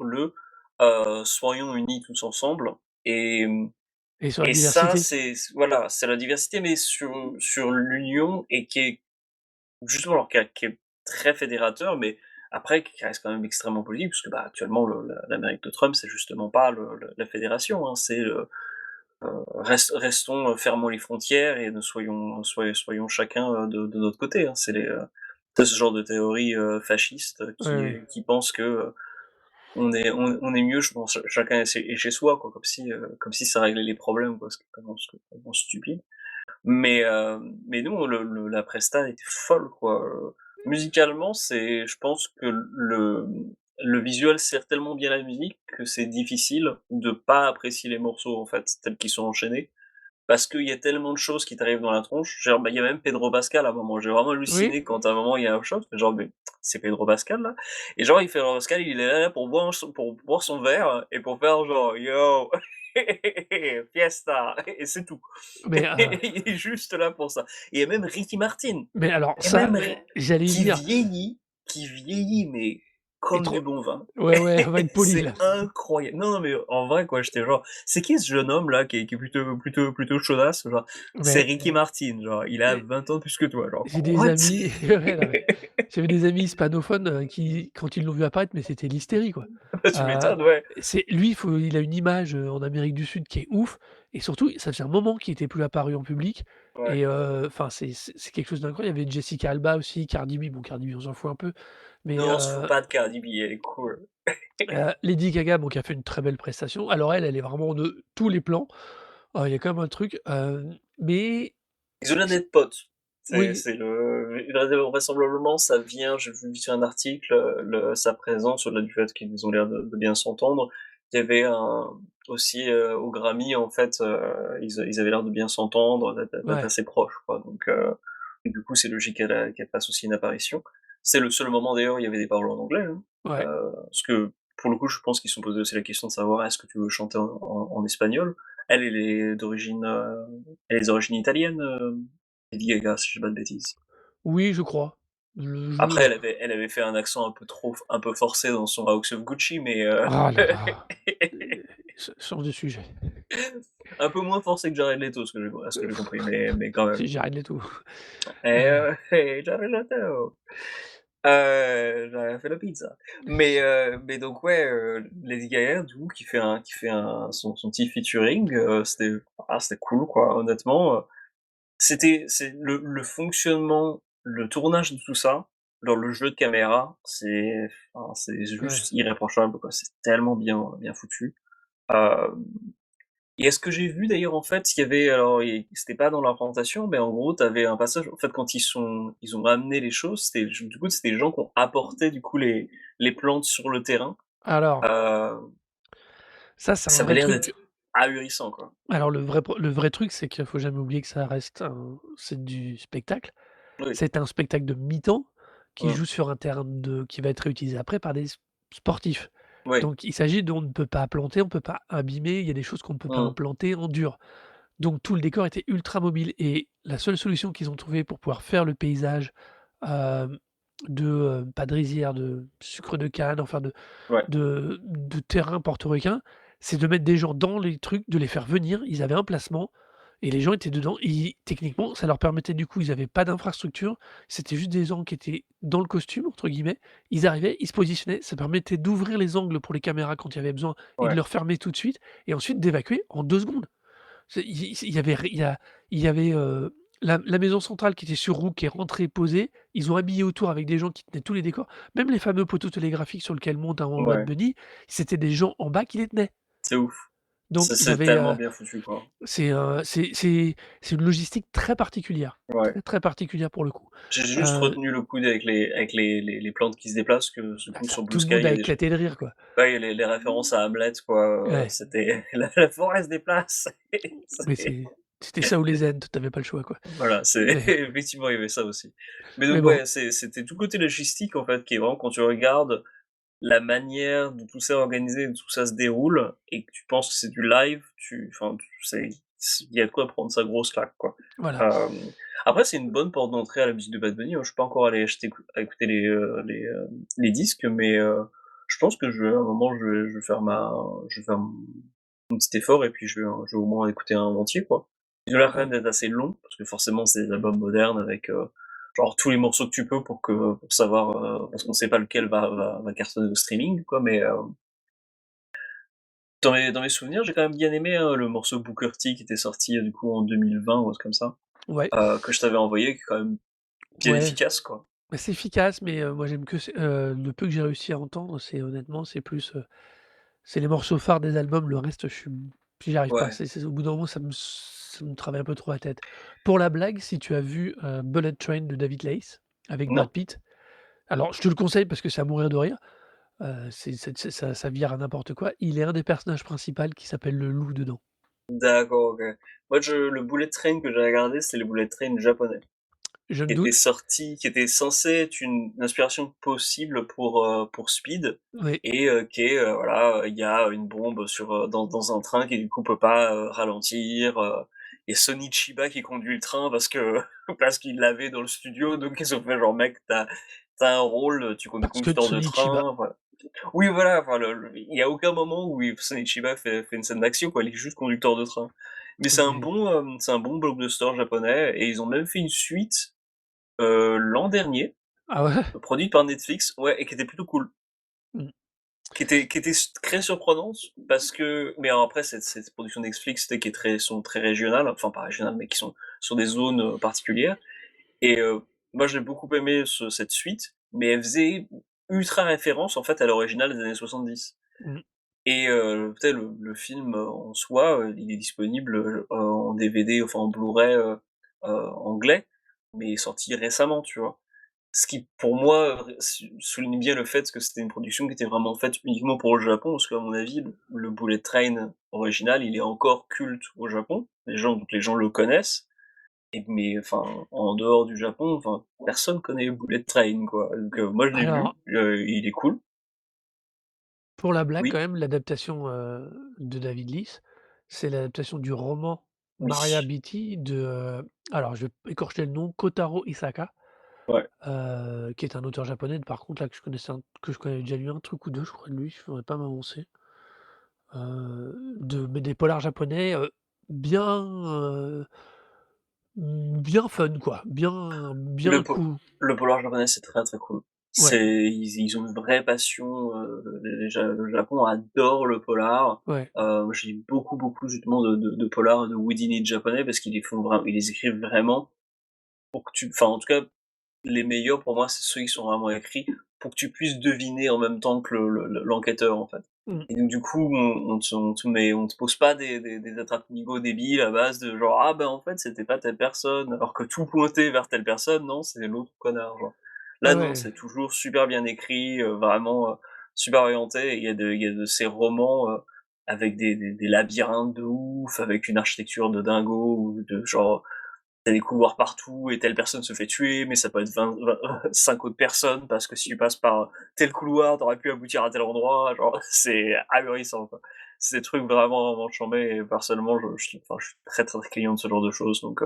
«Soyons unis tous ensemble» et et sur la ça diversité. voilà, c'est la diversité, mais sur l'union et qui est justement alors qui est très fédérateur, mais après qui reste quand même extrêmement politique puisque, bah, actuellement l'Amérique de Trump, c'est justement pas la fédération, hein, c'est, restons, fermons les frontières et ne soyons chacun, de notre côté, hein. C'est ce genre de théorie, fasciste, Ouais, ouais. qui pense que, on est mieux, je pense, chacun est chez soi, quoi, comme si ça réglait les problèmes, quoi, ce qui est complètement stupide. Mais nous, la presta était folle, quoi, musicalement, je pense que le visuel sert tellement bien la musique que c'est difficile de pas apprécier les morceaux, en fait, tels qu'ils sont enchaînés. Parce qu'il y a tellement de choses qui t'arrivent dans la tronche, genre, bah, il y a même Pedro Pascal à un moment, j'ai vraiment Oui, halluciné quand à un moment il y a un shot, genre: «Mais c'est Pedro Pascal là?» et genre il fait Pedro Pascal, il est là pour boire son verre et pour faire genre: «Yo, fiesta» et c'est tout. mais, Il est juste là pour ça. Et il y a même Ricky Martin alors et ça, même j'allais y qui venir. vieillit qui vieillit mais Et comme du trop bon vin. Ouais, ouais, on va être poli C'est là. incroyable. Non, non, mais en vrai, quoi, j'étais genre: «C'est qui ce jeune homme là qui est plutôt chaudasse?» genre, c'est Mais Ricky Martin, genre, il a 20 ans de plus que toi, genre, j'ai des what? amis ouais, non, mais j'avais des amis hispanophones, qui, quand ils l'ont vu apparaître, mais c'était l'hystérie, quoi. Bah, tu Heu, m'étonnes, ouais. c'est lui, il a une image, en Amérique du Sud qui est ouf et surtout, ça faisait un moment qu'il était plus apparu en public Ouais. et enfin, c'est quelque chose d'incroyable. Il y avait Jessica Alba aussi, Cardi B, bon Cardi B, on s'en fout un peu, mais Non, on se fout pas de Cardi B, elle est cool. Lady Gaga, bon, qui a fait une très belle prestation. Alors elle, elle est vraiment de tous les plans. Il y a quand même un truc, mais Ils ont l'air j d'être potes. oui, Vraisemblablement, ça vient, j'ai vu sur un article, sa présence, au-delà du fait qu'ils ont l'air de bien s'entendre. Il y avait aussi, au Grammy, en fait, ils avaient l'air de bien s'entendre, d'être ouais, assez proches, quoi, donc et du coup, c'est logique qu'elle fasse aussi une apparition. C'est le seul moment d'ailleurs où il y avait des paroles en anglais, hein, ouais. parce que, pour le coup, je pense qu'ils se sont posés aussi la question de savoir: «Est-ce que tu veux chanter en espagnol?» Elle, elle est d'origine italienne, Lady Gaga, si je dis pas de bêtises. Oui, je crois. Je Après, elle avait fait un accent un peu forcé dans son House of Gucci, mais Oh là là, change de sujet. un peu moins forcé que Jared Leto, à ce que j'ai compris, mais quand même. J'arrête les tout. Jared Leto, j'avais fait la pizza. Mais donc ouais, Lady Gaga, du coup, qui fait son petit featuring, c'était cool, quoi, honnêtement, c'est le fonctionnement, le tournage de tout ça, dans le jeu de caméra, c'est Ouais. juste irréprochable, quoi. C'est tellement bien foutu. Hem et est-ce que j'ai vu d'ailleurs, en fait, il y avait alors c'était pas dans la présentation, mais en gros, tu avais un passage, en fait, quand ils ont ramené les choses, c'était les gens qui ont apporté, du coup, les plantes sur le terrain. Alors, Heu, ça, c'est un Ça avait vrai l'air d'être truc. ahurissant, quoi. Alors le vrai truc, c'est qu'il faut jamais oublier que ça reste c'est du spectacle. Oui, C'est un spectacle de mi-temps qui Mmh. joue sur un terrain de qui va être réutilisé après par des sportifs. Oui. Donc il s'agit de on ne peut pas planter, on ne peut pas abîmer, il y a des choses qu'on ne peut pas Mmh. implanter en dur. Donc tout le décor était ultra mobile et la seule solution qu'ils ont trouvée pour pouvoir faire le paysage, hem, pas de rizière, de sucre de canne, enfin Ouais. de terrain portoricain, c'est de mettre des gens dans les trucs, de les faire venir. Ils avaient un placement et les gens étaient dedans. Ils techniquement, ça leur permettait du coup, ils avaient pas d'infrastructure, c'était juste des gens qui étaient «dans le costume» entre guillemets. Ils arrivaient, ils se positionnaient, ça permettait d'ouvrir les angles pour les caméras quand il y avait besoin et de Ouais. le refermer tout de suite et ensuite d'évacuer en 2 secondes. C'est il y avait ri il y avait, la maison centrale qui était sur roue, qui est rentrée, posée. Ils ont habillé autour avec des gens qui tenaient tous les décors. Même les fameux poteaux télégraphiques sur lesquels monte un moment Bad Ouais. Bunny, c'était des gens en bas qui les tenaient. C'est ouf. Donc ils C'est avaient, tellement bien foutu, quoi. c'est une logistique très particulière, Ouais. très, très particulière pour le coup. J'ai juste Heu, retenu le coude avec les plantes qui se déplacent que du Bah, coup ça sur Blue tout le Sky, monde il y a a des éclaté de rire, quoi. ouais, les références à Hamlet quoi, Ouais, c'était la forêt se déplace. mais C'est c'était ça ou les zen, tu avais pas le choix, quoi. voilà, c'est Mais effectivement, il y avait ça aussi. Mais mais donc bon, ouais, c'était tout le côté logistique en fait qui est vraiment quand tu regardes la manière dont tout ça est organisé, dont tout ça se déroule et que tu penses que c'est du live, c'est il y a de quoi prendre sa grosse claque, quoi. voilà. Hem, Après c'est une bonne porte d'entrée à la musique de Bad Bunny, hein. Je suis pas encore allé acheter à écouter les disques, mais je pense que à un moment, je vais faire mon petit effort et puis je vais au moins écouter un entier, quoi. Il a l'air quand même Ouais. d'être assez long, parce que forcément c'est des albums modernes avec, genre tous les morceaux que tu peux pour savoir, parce qu'on sait pas lequel va cartonner au streaming quoi, mais, dans mes souvenirs, j'ai quand même bien aimé, le morceau Booker T qui était sorti, du coup en 2020 ou un truc comme ça, Ouais, que je t'avais envoyé, qui est quand même bien ouais. efficace quoi. Bah, c'est efficace, mais moi j'aime que le peu que j'ai réussi à entendre, c'est honnêtement, c'est plus, c'est les morceaux phares des albums, le reste je suis j'y arrive pas. Ouais. C'est au bout d'un moment, ça me travaille un peu trop la tête. Pour la blague, si tu as vu, Bullet Train de David Lace avec Brad Non, Pitt, alors je te le conseille parce que c'est à mourir de rire, ça vire à n'importe quoi. Il est un des personnages principaux qui s'appelle le loup dedans. d'accord, OK. Moi le Bullet Train que j'ai regardé, c'est les Bullet Train japonais. Je me Qui était doute, sorti qui était censé être une inspiration possible pour Speed oui, et qui est, voilà, il y a une bombe dans un train qui du coup peut pas, ralentir, et Sonny Chiba qui conduit le train parce que parce qu'il l'avait dans le studio, donc ils ont fait genre: «Mec, t'as un rôle, tu conduis parce que conducteur de Tsunie Chiba. train», voilà. Oui, voilà, enfin il y a aucun moment où Sonny Chiba fait une scène d'action, quoi, il est juste conducteur de train. Mais OK. c'est un bon blockbuster japonais et ils ont même fait une suite l'an dernier, Ah ouais? produite par Netflix, ouais, et qui était plutôt cool. Mmh. Qui était très surprenante parce que mais alors après cette production Netflix, tu sais, qui est sont très régionales, enfin pas régionales, mais qui sont sur des zones, particulières et moi j'ai beaucoup aimé cette suite, mais elle faisait ultra référence en fait à l'original des années 70 Mmh. et tu sais le film, en soi, il est disponible, en DVD, enfin en Blu-ray, anglais, mais sorti récemment, tu vois? Ce qui, pour moi, souligne bien le fait que c'était une production qui était vraiment faite uniquement pour le Japon, parce qu'à mon avis, le Bullet Train original, il est encore culte au Japon. Les gens le connaissent, mais enfin, en dehors du Japon, enfin, personne connaît Bullet Train, quoi. Donc, moi, je l'ai vu, Alors il est cool. pour la blague quand Oui, même, l'adaptation, de David Leath, c'est l'adaptation du roman oui, Maria Beatty de, alors je vais écorcher le nom, Kotaro Isaka, ouais, qui est un auteur japonais par contre là que je connais déjà lu un truc ou 2 je crois de lui, je voudrais pas m'avancer. Mais des polars japonais, bien, bien fun quoi, bien le po cool. le polar japonais, c'est très, très cool. Ouais, Ils ont une vraie passion, le Japon adore le polar. ouais. J'ai lu beaucoup, beaucoup justement de polars de whodunit japonais parce qu'ils les font vraiment, ils les écrivent vraiment pour que tu enfin en tout cas, les meilleurs pour moi, c'est ceux qui sont vraiment écrits pour que tu puisses deviner en même temps que l'enquêteur, en fait. Mmh. Et donc du coup, on te pose pas des attrape-nigo débiles à base de genre: «Ah ben en fait, c'était pas telle personne», alors que tout pointait vers telle personne. Non, c'est l'autre connard, genre. Ouais, Là non, ouais. c'est toujours super bien écrit, vraiment, super orienté. Et il y a de ces romans, avec des labyrinthes de ouf, avec une architecture de dingo ou de genre T'as des couloirs partout et telle personne se fait tuer, mais ça peut être 5 autres personnes parce que si tu passes par tel couloir, t'aurais pu aboutir à tel endroit, genre c'est ahurissant, quoi. C'est des trucs vraiment, vraiment chambés et personnellement je suis très, très client de ce genre de choses donc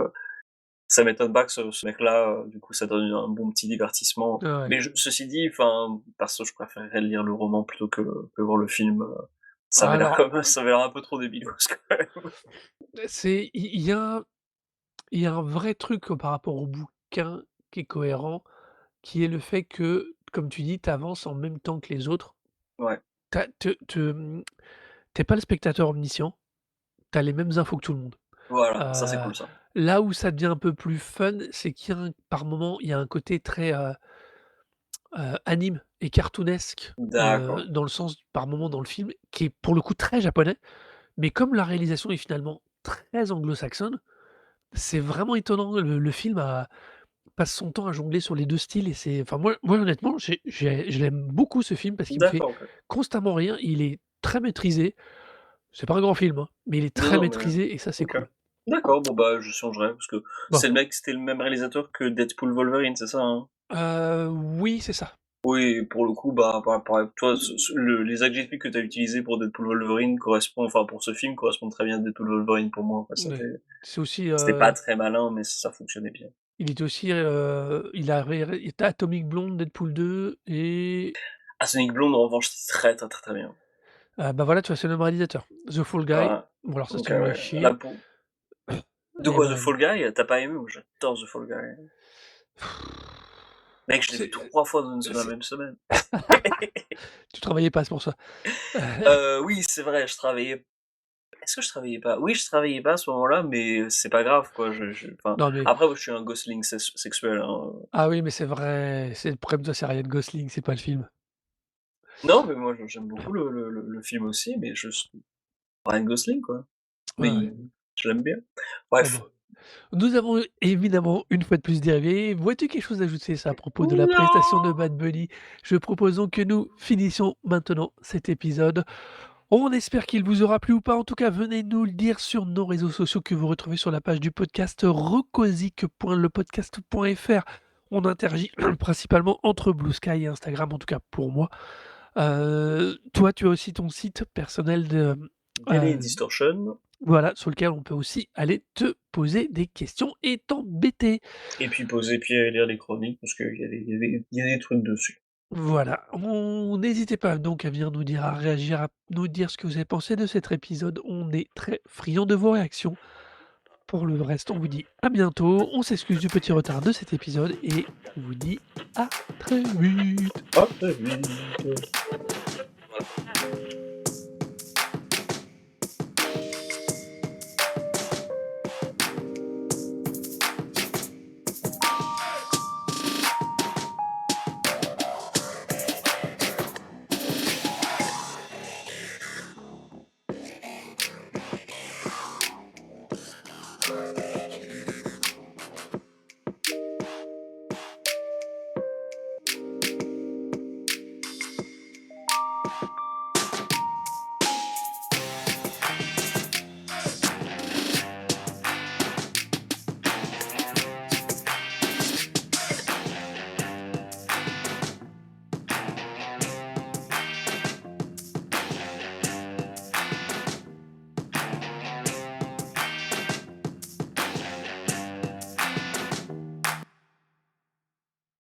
ça m'étonne pas que ce mec-là, du coup ça donne un bon petit divertissement. Ouais. Mais ceci dit, enfin, perso je préférerais lire le roman plutôt que voir le film, ça avait l'air Alors, comme ça avait l'air un peu trop débilos quand même. c'est il y a un vrai truc, par rapport au bouquin qui est cohérent, qui est le fait que, comme tu dis, tu avances en même temps que les autres. Ouais, Tu as tu pas le spectateur omniscient, tu as les mêmes infos que tout le monde. voilà, ça c'est Heu, cool ça. Là où ça devient un peu plus fun, c'est qu'il y a par moment, il y a un côté très, anime et cartoonesque, D'accord, dans le sens par moment dans le film, qui est pour le coup très japonais, mais comme la réalisation est finalement très anglo-saxonne, c'est vraiment étonnant. Le film passe son temps à jongler sur les 2 styles et c'est enfin moi honnêtement, je l'aime beaucoup ce film parce qu'il me fait d'accord, OK. constamment rire. Il est très maîtrisé. C'est pas un grand film, hein, mais il est Non, très non, mais maîtrisé et ça, c'est OK. cool. D'accord, bon, bah, je songerai parce que Bon, c'était le même réalisateur que Deadpool Wolverine, c'est ça, hein? oui, c'est ça. Oui, pour le coup, bah, par toi, les adjectifs que tu as utilisés pour Deadpool Wolverine correspondent enfin, pour ce film, correspondent très bien à Deadpool Wolverine pour moi. Enfin, Ouais. C'est aussi, c'était pas très malin, mais ça fonctionnait bien. il était aussi, il était Atomic Blonde, Deadpool 2 et Ah, Sonic Blonde, en revanche, c'est très, très, très, très bien. bah, voilà, tu vois, c'est le même réalisateur. The Fall Guy, Ah, bon alors ça, OK, c'était nul à ouais. Là, chier pour de et quoi? The Fall Guy? Tu pas aimé? Moi, j'adore The Fall Guy. Mec, je l'ai vu c'est 3 fois dans la c'est même semaine. tu travaillais pas, c'est pour ça. Oui, c'est vrai, je travaillais. Est-ce que je travaillais pas? Oui, je travaillais pas à ce moment-là, mais c'est pas grave, quoi. Enfin, Non mais après, moi, je suis un gosling sexuel, hein. ah oui, mais c'est vrai, c'est le problème de toi, c'est Ryan Gosling, c'est pas le film. Non, mais moi, j'aime beaucoup le film aussi, mais juste Ryan Gosling, quoi. Ouais, Mais ouais. je l'aime bien. Bon, Bref. bon. Nous avons évidemment une fois de plus dérivé. Vois-tu quelque chose à ajouter ça à propos de la prestation de Non! Bad Bunny? Je propose donc que nous finissions maintenant cet épisode. On espère qu'il vous aura plu ou pas. En tout cas, venez nous le dire sur nos réseaux sociaux que vous retrouvez sur la page du podcast recosic.lepodcast.fr. On interagit principalement entre Blue Sky et Instagram, en tout cas pour moi. Toi, tu as aussi ton site personnel de, Daily euh, Distortion. voilà, sur lequel on peut aussi aller te poser des questions et t'embêter. Et puis poser, puis lire les chroniques, parce qu'il y a il y a des trucs dessus. Voilà, on n'hésitez pas donc à venir nous dire, à réagir, à nous dire ce que vous avez pensé de cet épisode. On est très friands de vos réactions. Pour le reste, on vous dit à bientôt. On s'excuse du petit retard de cet épisode et on vous dit à très vite. À très vite.